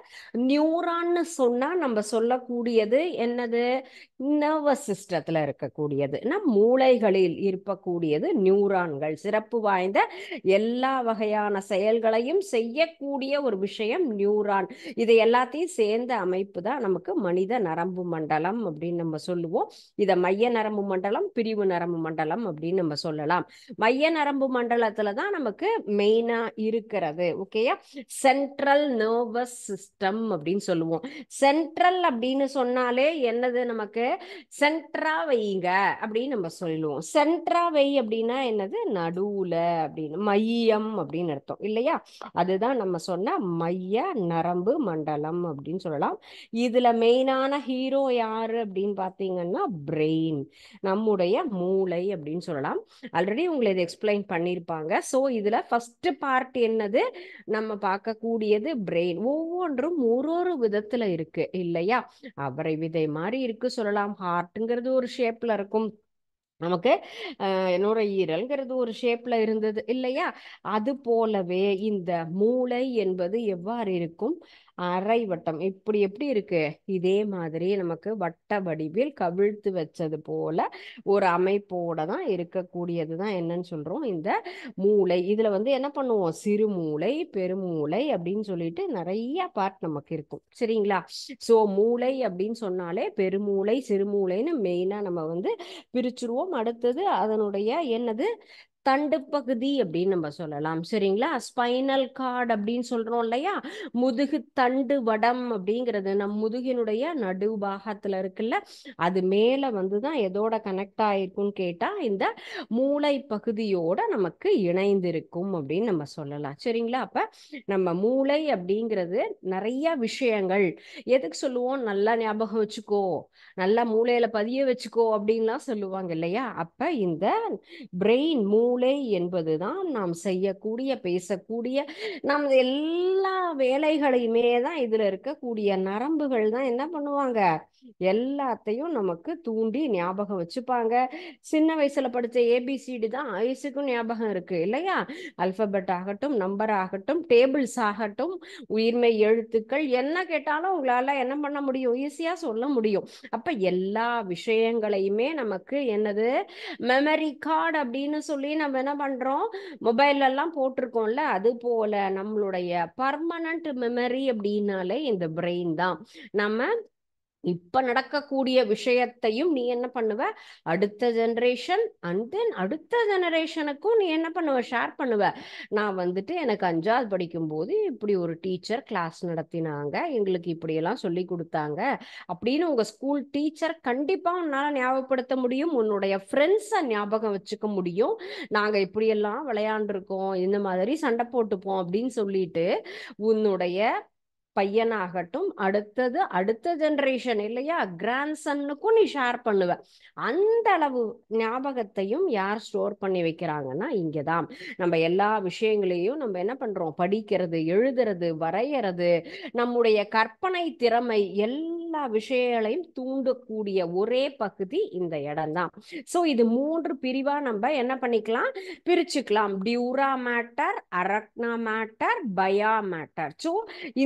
நியூரான்னு சொன்னா நம்ம சொல்லக்கூடியது என்னது? நர்வஸ் சிஸ்டத்துல இருக்கக்கூடியது. மூளைகளில் இருக்கக்கூடியது நியூரான்கள். சிறப்பு வாய்ந்த எல்லா வகையான செயல்களையும் செய்யக்கூடிய ஒரு விஷயம் நியூரான். இது எல்லாத்தையும் சேர்ந்த அமைப்பு தான் நமக்கு மனித நரம்பு மண்டலம் அப்படின்னு நம்ம சொல்லுவோம். இத மைய நரம்பு மண்டலம், பிரிவு நரம்பு மண்டலம் அப்படின்னு நம்ம சொல்லலாம். மைய நரம்பு மண்டலத்துல தான் நமக்கு மெயினா இருக்கிறது. ஓகேயா? சென்ட்ரல் நர்வஸ் சிஸ்டம் அப்படின்னு சொல்லுவோம். சென்ட்ரல் அப்படின்னு சொன்னாலே என்னது? நமக்கு சென்ட்ரா வைங்க அப்படின்னு நம்ம சொல்லுவோம். சென்ட்ரா வை அப்படின்னா என்னது? நடுவுல அப்படின்னு, மையம் அப்படின்னு அர்த்தம் இல்லையா? அதுதான் நம்ம சொன்ன மைய நரம்பு மண்டலம் அப்படின்னு சொல்லலாம். இதுல மெயினான ஹீரோ யாரு அப்படின்னு பாத்தீங்கன்னா பிரெயின், நம்முடைய மூளை அப்படின்னு சொல்லலாம். ஆல்ரெடி உங்களை இதை எக்ஸ்பிளைன் பண்ணியிருப்பாங்க. ஸோ இதுல ஃபர்ஸ்ட் பார்ட் என்னது? நம்ம பார்க்கக்கூடியது பிரெயின். ஒவ்வொன்றும் ஒரு விதத்துல இருக்கு இல்லையா? அவரை விதை மாதிரி இருக்கு சொல்லலாம். ஹார்ட்ங்கிறது ஒரு ஷேப்ல இருக்கும், நமக்கு நுரையீரல்ங்கிறது ஒரு ஷேப்ல இருந்தது இல்லையா? அது போலவே இந்த மூளை என்பது எவ்வாறு இருக்கும்? அரை வட்டம். இப்படி எப்படி இருக்கு? இதே மாதிரி நமக்கு வட்ட வடிவில் கவிழ்த்து வச்சது போல ஒரு அமைப்போட தான் இருக்கக்கூடியது தான் என்னன்னு சொல்றோம் இந்த மூளை. இதுல என்ன பண்ணுவோம்? சிறுமூளை, பெருமூளை அப்படின்னு சொல்லிட்டு நிறைய பார்ட் நமக்கு இருக்கும். சரிங்களா? சோ மூளை அப்படின்னு சொன்னாலே பெருமூளை, சிறுமூளைன்னு மெயினா நம்ம பிரிச்சுருவோம். அடுத்தது அதனுடைய என்னது? தண்டு பகுதி அப்படின்னு நம்ம சொல்லலாம். சரிங்களா? ஸ்பைனல் கார்டு அப்படின்னு சொல்றோம் இல்லையா? முதுகு தண்டு வடம் அப்படிங்கிறது நம் முதுகினுடைய நடுபாகத்துல இருக்குல்ல, அது மேல தான் எதோட கனெக்ட் ஆயிருக்கும்னு கேட்டா இந்த மூளை பகுதியோட நமக்கு இணைந்திருக்கும் அப்படின்னு நம்ம சொல்லலாம். சரிங்களா? அப்ப நம்ம மூளை அப்படிங்கிறது நிறைய விஷயங்கள். எதுக்கு சொல்லுவோம்? நல்லா ஞாபகம் வச்சுக்கோ, நல்லா மூளையில பதிய வச்சுக்கோ அப்படின்லாம் சொல்லுவாங்க இல்லையா? அப்ப இந்த பிரெயின், மூளை என்பதுதான் நாம் செய்யக்கூடிய, பேசக்கூடிய, நாம் எல்லா வேலைகளையுமே தான் இதுல இருக்கக்கூடிய நரம்புகள் தான் என்ன பண்ணுவாங்க? எல்லாத்தையும் நமக்கு தூண்டி ஞாபகம் வச்சுப்பாங்க. சின்ன வயசுல படிச்ச ஏபிசிடி தான் ஐஸுக்கும் ஞாபகம் இருக்கு இல்லையா? அல்பபெட் ஆகட்டும், நம்பர் ஆகட்டும், டேபிள்ஸ் ஆகட்டும், உயிர்மெய் எழுத்துக்கள் என்ன கேட்டாலும் உங்களால என்ன பண்ண முடியும்? ஈஸியா சொல்ல முடியும். அப்ப எல்லா விஷயங்களையுமே நமக்கு என்னது? மெமரி கார்டு அப்படின்னு சொல்லி நம்ம என்ன பண்றோம்? மொபைல் எல்லாம் போட்டிருக்கோம்ல, அது போல நம்மளுடைய பர்மனன்ட் மெமரி அப்படின்னாலே இந்த பிரெயின் தான். நம்ம இப்ப நடக்கக்கூடிய விஷயத்தையும் நீ என்ன பண்ணுவ? அடுத்த ஜெனரேஷன் அண்ட் தென் அடுத்த ஜெனரேஷனுக்கும் நீ என்ன பண்ணுவ? ஷேர் பண்ணுவ. நான் எனக்கு 5வது படிக்கும் போது இப்படி ஒரு டீச்சர் கிளாஸ் நடத்தினாங்க, எங்களுக்கு இப்படியெல்லாம் சொல்லி கொடுத்தாங்க அப்படின்னு உங்க ஸ்கூல் டீச்சர் கண்டிப்பா உன்னால ஞாபகப்படுத்த முடியும். உன்னுடைய ஃப்ரெண்ட்ஸை ஞாபகம் வச்சுக்க முடியும். நாங்க இப்படியெல்லாம் விளையாண்டுருக்கோம், இந்த மாதிரி சண்டை போட்டுப்போம் அப்படின்னு சொல்லிட்டு உன்னுடைய பையனாகட்டும், அடுத்த ஜெனரேஷன் இல்லையா, கிராண்ட்சன்னுக்கும் நீ ஷேர் பண்ணுவ. அந்த அளவு ஞாபகத்தையும் யார் ஸ்டோர் பண்ணி வைக்கிறாங்கன்னா இங்கதான். நம்ம எல்லா விஷயங்களையும் நம்ம என்ன பண்றோம், படிக்கிறது, எழுதுறது, வரைகிறது, நம்முடைய கற்பனை திறமை எல்லா விஷயங்களையும் தூண்டக்கூடிய ஒரே பகுதி இந்த இடம் தான். ஸோ இது 3 பிரிவா நம்ம என்ன பண்ணிக்கலாம், பிரிச்சுக்கலாம். Dura mater, arachnoid mater, pia mater. So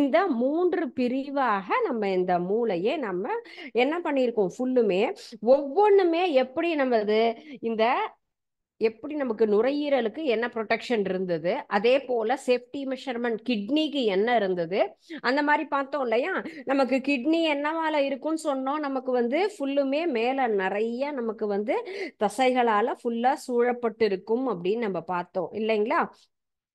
இந்த 3 பிரிவாக நம்ம இந்த மூளையை நம்ம என்ன பண்ணியிருக்கோம், ஃபுல்லுமே ஒவ்வொன்றுமே எப்படி நம்மது இந்த எப்படி நமக்கு நுரையீரலுக்கு என்ன ப்ரொடெக்ஷன் இருந்தது, அதே போல சேஃப்டி மெஷர்மெண்ட் கிட்னிக்கு என்ன இருந்தது, அந்த மாதிரி பார்த்தோம் இல்லையா. நமக்கு கிட்னி என்னவால இருக்கும்னு சொன்னோம், நமக்கு ஃபுல்லுமே மேல நிறைய நமக்கு தசைகளால ஃபுல்லா சூழப்பட்டு இருக்கும் அப்படின்னு நம்ம பார்த்தோம் இல்லைங்களா.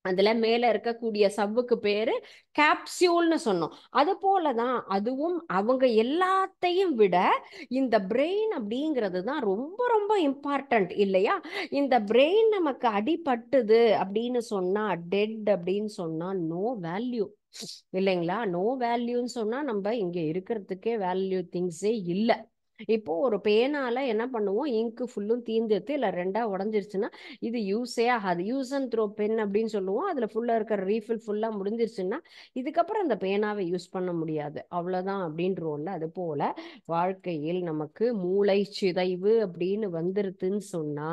அதுல மேல இருக்கக்கூடிய சவ்வுக்கு பேரு கேப்சியூல்னு சொன்னோம். அது போலதான் அதுவும் அவங்க எல்லாத்தையும் விட இந்த பிரெயின் அப்படிங்கிறது தான் ரொம்ப ரொம்ப இம்பார்ட்டன்ட் இல்லையா. இந்த பிரெயின் நமக்கு அடிபட்டுது அப்படின்னு சொன்னா, டெட் அப்படின்னு சொன்னா நோ வேல்யூ இல்லைங்களா. நோ வேல்யூன்னு சொன்னா நம்ம இங்க இருக்கிறதுக்கே வேல்யூ திங்ஸே இல்லை. இப்போ ஒரு பேனால என்ன பண்ணுவோம், இங்கு ஃபுல்லும் தீந்துட்டு இல்லை 2ஆ உடஞ்சிருச்சுன்னா இது யூஸே ஆகாது. யூஸ் அண்ட் த்ரோ பென் அப்படின்னு சொல்லுவோம். அதுல ஃபுல்லா இருக்கிற ரீஃபில் ஃபுல்லா முடிஞ்சிருச்சுன்னா இதுக்கப்புறம் அந்த பேனாவை யூஸ் பண்ண முடியாது, அவ்வளவுதான் அப்படின்றோம்ல. அது போல வாழ்க்கையில் நமக்கு மூளை சிதைவு அப்படின்னு வந்துருதுன்னு சொன்னா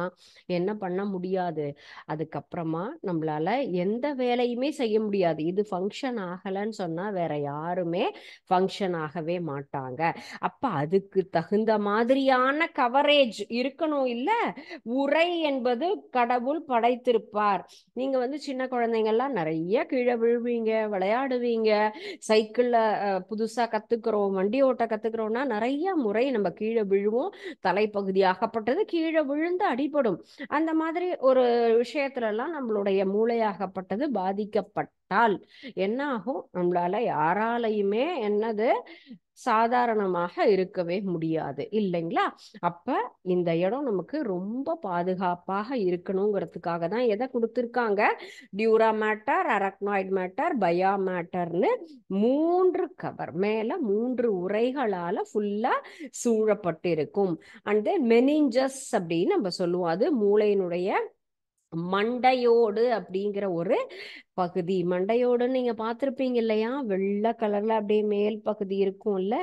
என்ன பண்ண முடியாது, அதுக்கப்புறமா நம்மளால எந்த வேலையுமே செய்ய முடியாது. இது ஃபங்க்ஷன் ஆகலைன்னு சொன்னா வேற யாருமே ஃபங்க்ஷன் ஆகவே மாட்டாங்க. அப்ப அதுக்கு தகுந்த மாதிரியான கவரேஜ் இருக்கணும் இல்ல. உரை என்பது கடவுள் படைத்திருப்பார். நீங்க சின்ன குழந்தைங்கள்லாம் நிறைய கீழே விழுவீங்க, விளையாடுவீங்க, சைக்கிள்ல புதுசா கத்துக்கிறோம், வண்டி ஓட்ட கத்துக்கிறோம்னா நிறைய முறை நம்ம கீழே விழுவோம், தலைப்பகுதி ஆகப்பட்டது கீழே விழுந்து அடிபடும். அந்த மாதிரி ஒரு விஷயத்துல எல்லாம் நம்மளுடைய மூளையாகப்பட்டது பாதிக்கப்பட்டால் என்ன ஆகும், நம்மளால யாராலையுமே என்னது சாதாரணமாக இருக்கவே முடியாது இல்லைங்களா. அப்ப இந்த இடம் நமக்கு ரொம்ப பாதுகாப்பாக இருக்கணுங்கிறதுக்காக தான் எதை கொடுத்துருக்காங்க, dura mater, arachnoid mater, pia மேட்டர்னு 3 கவர் மேல 3 உரைகளால ஃபுல்லா சூழப்பட்டு இருக்கும். அண்ட் தென் மெனிஞ்சஸ் அப்படின்னு நம்ம சொல்லுவோம், அது மூளையினுடைய மண்டையோடு அப்படிங்கிற ஒரு பகுதி. மண்டையோடு நீங்க பார்த்திருப்பீங்க இல்லையா, வெள்ளை கலர்ல அப்படியே மேல் பகுதி இருக்கும்ல,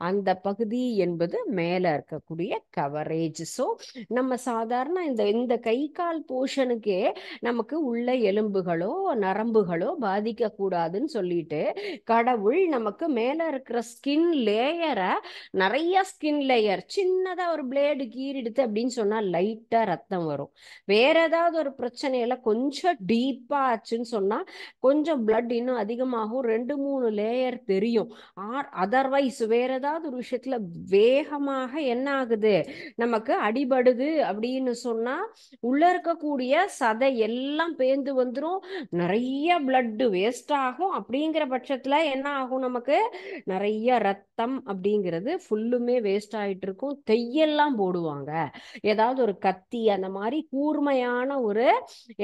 அந்த பகுதி என்பது மேல இருக்கக்கூடிய கவரேஜ். ஸோ நம்ம சாதாரண இந்த இந்த கை கால் போர்ஷனுக்கே நமக்கு உள்ள எலும்புகளோ நரம்புகளோ பாதிக்க கூடாதுன்னு சொல்லிட்டு கடவுள் நமக்கு மேல இருக்கிற ஸ்கின் லேயரை, நிறைய ஸ்கின் லேயர், சின்னதா ஒரு பிளேடு கீறிடுது அப்படின்னு சொன்னா லைட்டா ரத்தம் வரும். வேற ஏதாவது ஒரு பிரச்சனையில கொஞ்சம் டீப்பா ஆச்சுன்னு சொன்னா கொஞ்சம் பிளட் இன்னும் அதிகமாகும், 2-3 லேயர் தெரியும். அதர்வைஸ் வேற ஏதாவது ஒரு விஷயத்துல வேகமாக என்ன ஆகுது, நமக்கு அடிபடுது அப்படின்னு சொன்னா உள்ள இருக்கக்கூடிய சதை எல்லாம் பேந்து வந்துடும், நிறைய பிளட் வேஸ்ட் ஆகும். அப்படிங்கிற பட்சத்துல என்ன ஆகும், நமக்கு நிறைய ரத்தம் அப்படிங்கிறது ஃபுல்லுமே வேஸ்ட் ஆயிட்டு இருக்கும். தையெல்லாம் போடுவாங்க, ஏதாவது ஒரு கத்தி அந்த மாதிரி கூர்மையான ஒரு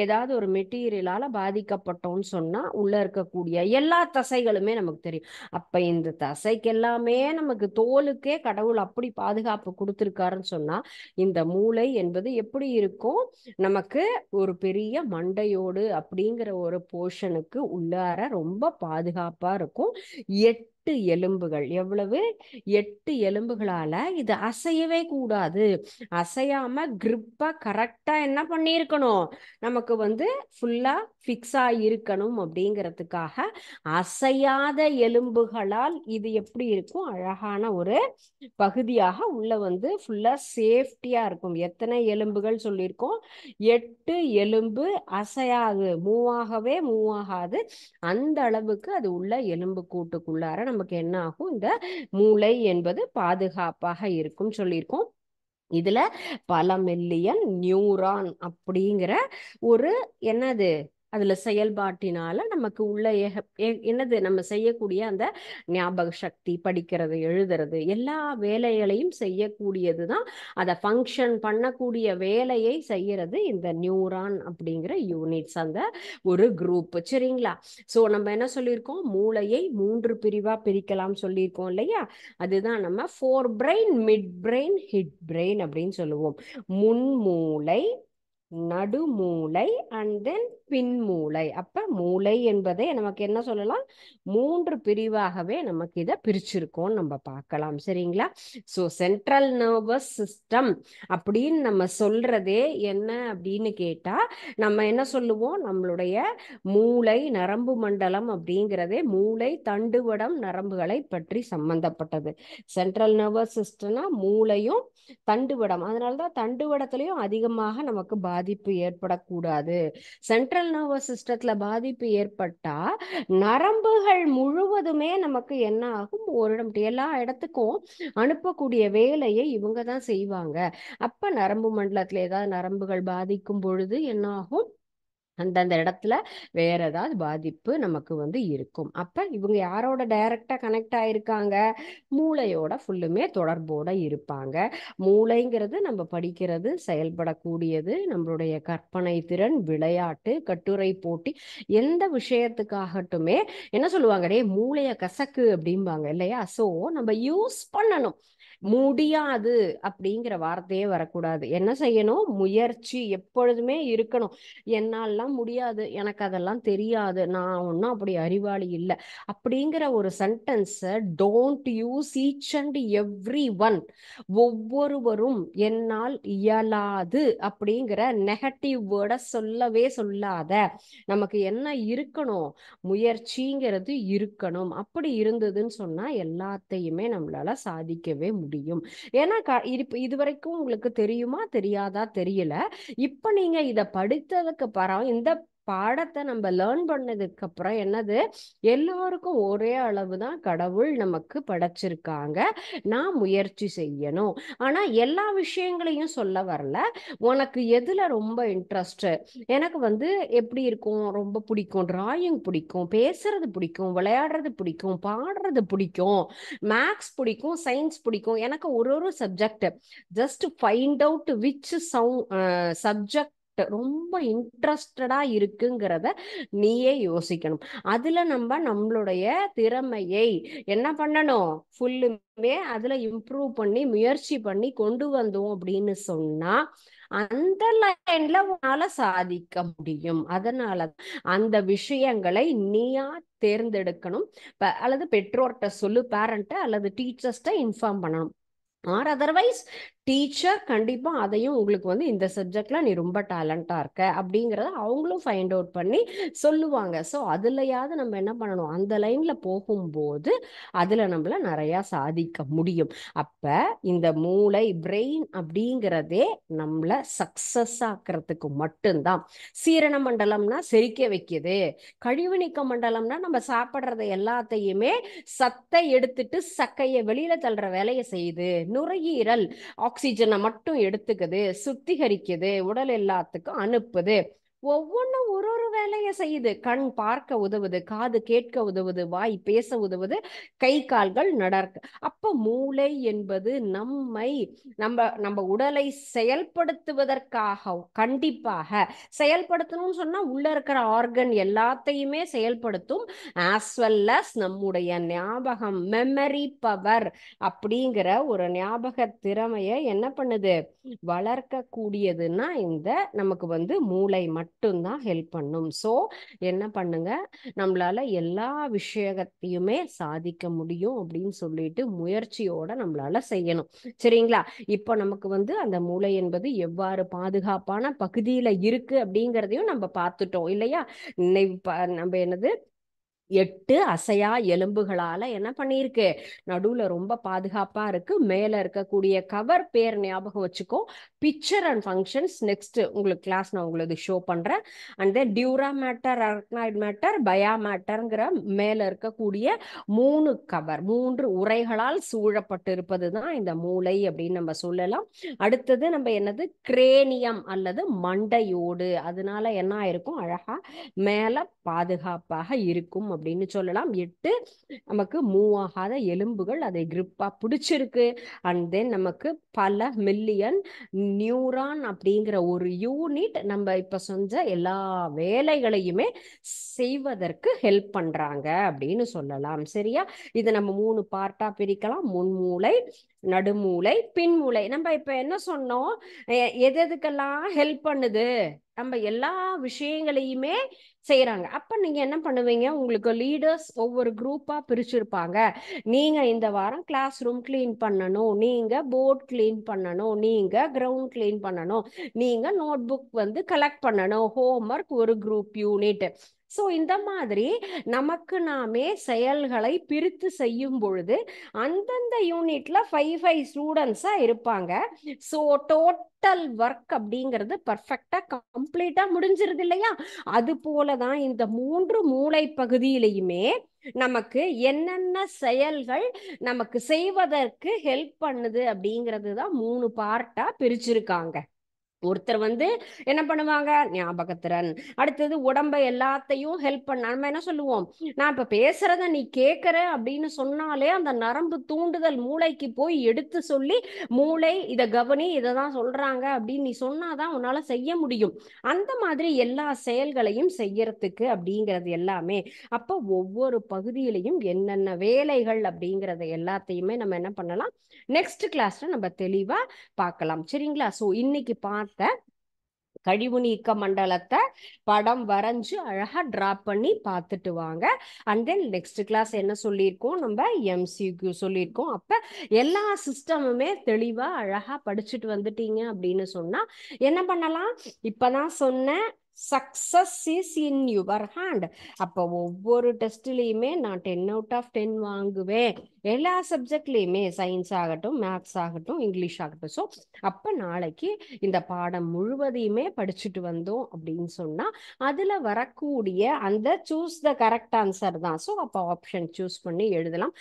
ஏதாவது ஒரு மெட்டீரியலால பாதிக்கப்பட்டோம்னு சொன்னா உள்ள இருக்கக்கூடிய எல்லா தசைகளுமே நமக்கு தெரியும். அப்ப இந்த தசைக்கு எல்லாமே நமக்கு தோலுக்கே கடவுள் அப்படி பாதுகாப்பு கொடுத்திருக்காருன்னு சொன்னா இந்த மூளை என்பது எப்படி இருக்கும், நமக்கு ஒரு பெரிய மண்டையோடு அப்படிங்கிற ஒரு போர்ஷனுக்கு உள்ளார ரொம்ப பாதுகாப்பா இருக்கும். 8 எலும்புகள், எவ்வளவு, 8 எலும்புகளால இது அசையவே கூடாது. அசையாம கிரிப்பா கரெக்டா என்ன பண்ணியிருக்கணும், நமக்கு ஃபுல்லா ஃபிக்ஸ் இருக்கணும். அப்படிங்கிறதுக்காக அசையாத எலும்புகளால் இது எப்படி இருக்கும், அழகான ஒரு பகுதியாக உள்ள ஃபுல்லா சேஃப்டியா இருக்கும். எத்தனை எலும்புகள் சொல்லியிருக்கோம், 8 எலும்பு, அசையாது, மூவ் ஆகாது. அந்த அளவுக்கு அது உள்ள எலும்பு கூட்டுக்குள்ளார நமக்கு என்ன ஆகும், இந்த மூளை என்பது பாதுகாப்பாக இருக்கும் சொல்லியிருக்கோம். இதுல பல மில்லியன் நியூரான் அப்படிங்கிற ஒரு என்னது அதுல செயல்பாட்டினால நமக்கு உள்ள என்னது நம்ம செய்யக்கூடிய அந்த ஞாபக சக்தி, படிக்கிறது, எழுதுறது, எல்லா வேலைகளையும் செய்யக்கூடியது தான். அதை ஃபங்க்ஷன் பண்ணக்கூடிய வேலையை செய்யறது இந்த நியூரான் அப்படிங்கிற யூனிட்ஸ், அந்த ஒரு குரூப். சரிங்களா? ஸோ நம்ம என்ன சொல்லியிருக்கோம், மூளையை 3 பிரிவா பிரிக்கலாம் சொல்லியிருக்கோம் இல்லையா? அதுதான் நம்ம four brain, mid brain, hit brain அப்படின்னு சொல்லுவோம். முன்மூளை, நடுமூளை அண்ட் தென் பின்மூளை. அப்ப மூளை என்பதை நமக்கு என்ன சொல்லலாம், 3 பிரிவாகவே நமக்கு இதை பிரிச்சிருக்கோம் நம்ம பார்க்கலாம். சரிங்களா? ஸோ சென்ட்ரல் நர்வஸ் சிஸ்டம் அப்படின்னு நம்ம சொல்றதே என்ன அப்படின்னு கேட்டா, நம்ம என்ன சொல்லுவோம், நம்மளுடைய மூளை நரம்பு மண்டலம் அப்படிங்கிறதே மூளை தண்டுவடம் நரம்புகளை பற்றி சம்பந்தப்பட்டது. சென்ட்ரல் நர்வஸ் சிஸ்டம்னா மூளையும் தண்டுவடம், அதனாலதான் தண்டுவடத்திலையும் அதிகமாக நமக்கு பாதிப்பு ஏற்படக்கூடாது. சென்ட்ரல் நர்வஸ் சிஸ்டத்துல பாதிப்பு ஏற்பட்டா நரம்புகள் முழுவதுமே நமக்கு என்ன ஆகும், எல்லா இடத்துக்கும் அனுப்பக்கூடிய வேலையை இவங்க தான் செய்வாங்க. அப்ப நரம்பு மண்டலத்துல ஏதாவது நரம்புகள் பாதிக்கும் பொழுது என்ன ஆகும், அந்தந்த இடத்துல வேற ஏதாவது பாதிப்பு நமக்கு வந்து இருக்கும். அப்ப இவங்க யாரோட டைரக்டா கனெக்ட் ஆயிருக்காங்க, மூளையோட ஃபுல்லுமே தொடர்போட இருப்பாங்க. மூளைங்கிறது நம்ம படிக்கிறது, செயல்படக்கூடியது, நம்மளுடைய கற்பனை திறன், விளையாட்டு, கட்டுரை போட்டி, எந்த விஷயத்துக்காகட்டுமே என்ன சொல்லுவாங்க, டே மூளைய கசக்கு அப்படிம்பாங்க இல்லையா? சோ நம்ம யூஸ் பண்ணணும். முடியாது அப்படிங்கிற வார்த்தையே வரக்கூடாது. என்ன செய்யணும், முயற்சி எப்பொழுதுமே இருக்கணும். என்னாலாம் முடியாது, எனக்கு அதெல்லாம் தெரியாது, நான் ஒன்றும் அப்படி அறிவாளி இல்லை அப்படிங்கிற ஒரு சென்டென்ஸை don't use each and every one. ஒவ்வொருவரும் என்னால் இயலாது அப்படிங்கிற நெகட்டிவ் வேர்டை சொல்லவே சொல்லாத. நமக்கு என்ன இருக்கணும், முயற்சிங்கிறது இருக்கணும். அப்படி இருந்ததுன்னு சொன்னா எல்லாத்தையுமே நம்மளால சாதிக்கவே முடியும். ஏன்னா இது வரைக்கும் உங்களுக்கு தெரியுமா தெரியாதா தெரியல, இப்ப நீங்க இத படித்ததுக்கு அப்புறம், இந்த பாடத்தை நம்ம லேர்ன் பண்ணதுக்கு அப்புறம் என்னது, எல்லாருக்கும் ஒரே அளவுதான் கடவுள் நமக்கு படைச்சிருக்காங்க. நான் முயற்சி செய்யணும். ஆனா எல்லா விஷயங்களையும் சொல்ல வரல, உனக்கு எதுல ரொம்ப இன்ட்ரெஸ்ட், எனக்கு வந்து எப்படி இருக்கும், ரொம்ப பிடிக்கும், டிராயிங் பிடிக்கும், பேசுறது பிடிக்கும், விளையாடுறது பிடிக்கும், பாடுறது பிடிக்கும், மேக்ஸ் பிடிக்கும், சயின்ஸ் பிடிக்கும், எனக்கு ஒரு subject just find out which subject ரொம்ப இன்ட்ரெஸ்டடா இருக்குங்கிறத நீயே யோசிக்கணும். அதுல நம்ம நம்மளுடைய திறமையை என்ன பண்ணணும், ஃபுல்லுமே அதுல இம்ப்ரூவ் பண்ணி முயற்சி பண்ணி கொண்டு வந்தோம் அப்படின்னு சொன்னா அந்த லைன்ல உன்னால சாதிக்க முடியும். அதனால அந்த விஷயங்களை நீயா தேர்ந்தெடுக்கணும். அல்லது பெற்றோர்கிட்ட சொல்லு, பேரண்ட்ட அல்லது டீச்சர்ஸ்ட இன்ஃபார்ம் பண்ணணும். ஆர் அதர்வைஸ் டீச்சர் கண்டிப்பா அதையும் உங்களுக்கு வந்து இந்த சப்ஜெக்ட்ல நீ ரொம்ப டேலண்டா இருக்க அப்படிங்கறத அவங்களும் ஃபைண்ட் அவுட் பண்ணி சொல்லுவாங்க. ஸோ அதுலயாவது நம்ம என்ன பண்ணணும், அந்த லைன்ல போகும்போது அதுல நம்மள நிறைய சாதிக்க முடியும். அப்ப இந்த மூளை பிரெயின் அப்படிங்கிறதே நம்மள சக்சஸ் ஆக்குறதுக்கு மட்டும்தான். சீரண மண்டலம்னா செரிக்க வைக்குது, கழிவு நீக்க மண்டலம்னா நம்ம சாப்பிடுறத எல்லாத்தையுமே சத்தை எடுத்துட்டு சக்கையை வெளியில தள்ளுற வேலையை செய்யுது, நுரையீரல் ஆக்சிஜனை மட்டும் எடுத்துக்குது, சுத்திகரிக்குது, உடல் எல்லாத்துக்கும் அனுப்புது. ஒவ்வொன்றும் ஒரு வேலையை செய்யுது. கண் பார்க்க உதவுது, காது கேட்க உதவுது, வாய் பேச உதவுது, கை கால்கள் நடக்க. அப்ப மூளை என்பது நம்ம நம்ம உடலை செயல்படுத்துவதற்காக, கண்டிப்பாக செயல்படுத்தணும்னு சொன்னா உள்ள இருக்கிற ஆர்கன் எல்லாத்தையுமே செயல்படுத்தும். ஆஸ் வெல் அஸ் நம்முடைய ஞாபகம், மெமரி பவர் அப்படிங்கிற ஒரு ஞாபக திறமையை என்ன பண்ணுது, வளர்க்க கூடியதுன்னா இந்த நமக்கு வந்து மூளை மட்டும்தான் ஹெல்ப் பண்ணும். ஸோ என்ன பண்ணுங்க, நம்மளால எல்லா விஷயத்தையுமே சாதிக்க முடியும் அப்படின்னு சொல்லிட்டு முயற்சியோட நம்மளால செய்யணும். சரிங்களா? இப்போ நமக்கு வந்து அந்த மூளை என்பது எவ்வாறு பாதுகாப்பான பகுதியில இருக்கு அப்படிங்கிறதையும் நம்ம பார்த்துட்டோம் இல்லையா? நம்ம என்னது 8 அசையா எலும்புகளால என்ன பண்ணியிருக்கு, நடுவுல ரொம்ப பாதுகாப்பா இருக்கு. மேல இருக்கக்கூடிய கவர் பேர் ஞாபகம் வச்சுக்கோ. பிக்சர் அண்ட் ஃபங்க்ஷன்ஸ் நெக்ஸ்ட் உங்களுக்கு கிளாஸ் நான் உங்களுக்கு ஷோ பண்றேன். And then dura mater, arachnoid mater, pia மேட்டர்ங்கிற மேல இருக்கக்கூடிய 3 கவர், 3 உரைகளால் சூழப்பட்டிருப்பது தான் இந்த மூளை அப்படின்னு நம்ம சொல்லலாம். அடுத்தது நம்ம என்னது, கிரேனியம் அல்லது மண்டையோடு. அதனால என்ன ஆயிருக்கும், அழகா மேல பாதுகாப்பாக இருக்கும் அப்படின்னு சொல்லலாம். 8 நமக்கு மூவ் ஆகாத எலும்புகள், அதை கிரிப்பா பிடிச்சிருக்கு. அண்ட் தென் நமக்கு பல மில்லியன் நியூரான் அப்படிங்கிற ஒரு யூனிட் நம்ம இப்ப செஞ்ச எல்லா வேலைகளையுமே செய்வதற்கு ஹெல்ப் பண்றாங்க அப்படின்னு சொல்லலாம். சரியா? இது நம்ம 3 பார்ட்டா பிரிக்கலாம். முன்மூளை, நடுமூளை, பின்மூளை. நம்ம இப்ப என்ன சொன்னோம், எதுக்கெல்லாம் ஹெல்ப் பண்ணுது, நம்ம எல்லா விஷயங்களையுமே செய்யறாங்க. அப்ப நீங்க என்ன பண்ணுவீங்க, உங்களுக்கு லீடர்ஸ் ஒவ்வொரு குரூப்பா பிரிச்சிருப்பாங்க. நீங்க இந்த வாரம் கிளாஸ் ரூம் கிளீன் பண்ணணும், நீங்க போர்ட் கிளீன் பண்ணணும், நீங்க கிரவுண்ட் கிளீன் பண்ணணும், நீங்க நோட் புக் வந்து கலெக்ட் பண்ணணும், ஹோம்ஒர்க் ஒரு குரூப் யூனிட். ஸோ இந்த மாதிரி நமக்கு நாமே செயல்களை பிரித்து செய்யும் பொழுது அந்தந்த யூனிட்ல 5 ஸ்டூடெண்ட்ஸா இருப்பாங்க. ஸோ டோட்டல் ஒர்க் அப்படிங்கிறது பர்ஃபெக்டா கம்ப்ளீட்டா முடிஞ்சிருது இல்லையா? அது போலதான் இந்த 3 மூளை பகுதியிலையுமே நமக்கு என்னென்ன செயல்கள் நமக்கு செய்வதற்கு ஹெல்ப் பண்ணுது அப்படிங்கிறது தான் 3 பார்ட்டா பிரிச்சிருக்காங்க. ஒருத்தர் வந்து என்ன பண்ணுவாங்க, ஞாபகத்திறன். அடுத்தது உடம்பை எல்லாத்தையும் ஹெல்ப் பண்ண, நம்ம என்ன சொல்லுவோம், நான் இப்ப பேசுறத நீ கேட்கற அப்படின்னு சொன்னாலே அந்த நரம்பு தூண்டுதல் மூளைக்கு போய் எடுத்து சொல்லி, மூளை இதை கவனி, இதை தான் சொல்றாங்க அப்படின்னு நீ சொன்னாதான் உன்னால செய்ய முடியும். அந்த மாதிரி எல்லா செயல்களையும் செய்யறதுக்கு அப்படிங்கிறது எல்லாமே. அப்போ ஒவ்வொரு பகுதியிலையும் என்னென்ன வேலைகள் அப்படிங்கறத எல்லாத்தையுமே நம்ம என்ன பண்ணலாம், நெக்ஸ்ட் கிளாஸ்ல நம்ம தெளிவா பார்க்கலாம். சரிங்களா? ஸோ இன்னைக்கு பார்த்த கழிவு நீக்க மண்டலத்தை படம் வரைஞ்சு அழகா டிரா பண்ணி பார்த்துட்டு வாங்க. அண்ட் தென் நெக்ஸ்ட் கிளாஸ் என்ன சொல்லியிருக்கோம், நம்ம MCQ சொல்லியிருக்கோம். அப்ப எல்லா சிஸ்டமுமே தெளிவா அழகா படிச்சுட்டு வந்துட்டீங்க அப்படின்னு சொன்னா என்ன பண்ணலாம், இப்பதான் சொன்ன success is in your hand. அப்போ ஒவ்வொரு டெஸ்ட்லயுமே நான் 10/10 வாங்குவேன். எல்லா சப்ஜெக்ட்லயுமே, சயின்ஸ் ஆகட்டும், மேத்ஸ் ஆகட்டும், இங்கிலீஷ் ஆகட்டும். ஸோ அப்ப நாளைக்கு இந்த பாடம் முழுவதையுமே படிச்சுட்டு வந்தோம் அப்படின்னு சொன்னா அதுல வரக்கூடிய அந்த சூஸ் த கரெக்ட் ஆன்சர் தான். ஸோ அப்போ ஆப்ஷன் சூஸ் பண்ணி எழுதலாம்.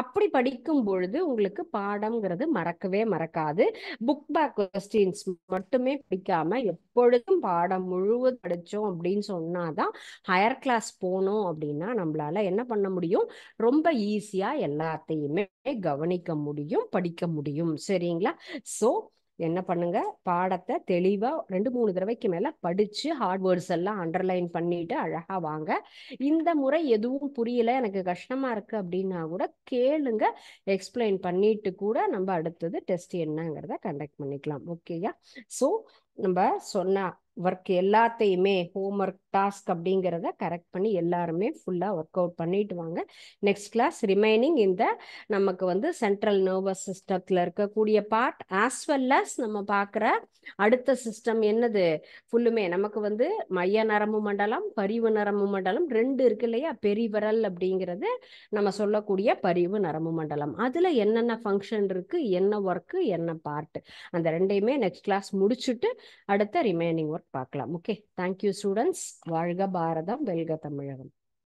அப்படி படிக்கும் பொழுது உங்களுக்கு பாடம்ங்கிறது மறக்கவே மறக்காது. புக் பேக் கொஸ்டின்ஸ் மட்டுமே படிக்காம எப்பொழுதும் பாடம் முழுவதும் படிச்சோம் அப்படின்னு சொன்னாதான் ஹையர் கிளாஸ் போனோம் அப்படின்னா நம்மளால என்ன பண்ண முடியும், ரொம்ப ஈஸியா எல்லாத்தையுமே கவனிக்க முடியும், படிக்க முடியும். சரிங்களா? ஸோ என்ன பண்ணுங்க, பாடத்தை தெளிவா 2-3 தடவைக்கு மேல படிச்சு ஹார்ட் வேர்ட்ஸ் எல்லாம் அண்டர்லைன் பண்ணிட்டு அழகா வாங்க. இந்த முறை எதுவும் புரியல, எனக்கு கஷ்டமா இருக்கு அப்படின்னா கூட கேளுங்க, எக்ஸ்பிளைன் பண்ணிட்டு கூட நம்ம அடுத்தது டெஸ்ட் என்னங்கிறத கண்டக்ட் பண்ணிக்கலாம். ஓகேயா? ஸோ நம்ம சொன்ன ஒர்க் எல்லாத்தையுமே, ஹோம்ஒர்க், டாஸ்க் அப்படிங்கிறத கரெக்ட் பண்ணி எல்லாருமே ஃபுல்லா ஒர்க் அவுட் பண்ணிட்டு வாங்க. நெக்ஸ்ட் கிளாஸ் ரிமைனிங் இந்த நமக்கு வந்து சென்ட்ரல் நர்வஸ் சிஸ்டத்துல இருக்கக்கூடிய பார்ட் ஆஸ் வெல் அஸ் நம்ம பார்க்குற அடுத்த சிஸ்டம் என்னது, ஃபுல்லுமே நமக்கு வந்து மைய நரம்பு மண்டலம், பரிவு நரம்பு மண்டலம் 2 இருக்கு இல்லையா? பெரிவிரல் அப்படிங்கிறது நம்ம சொல்லக்கூடிய பரிவு நரம்பு மண்டலம். அதுல என்னென்ன ஃபங்க்ஷன் இருக்கு, என்ன ஒர்க்கு, என்ன பார்ட், அந்த ரெண்டையுமே நெக்ஸ்ட் கிளாஸ் முடிச்சுட்டு அடுத்த ரிமைனிங் ஒர்க் பார்க்கலாம். Okay, thank you students. வாழ்க பாரதம், வெல்க தமிழகம்.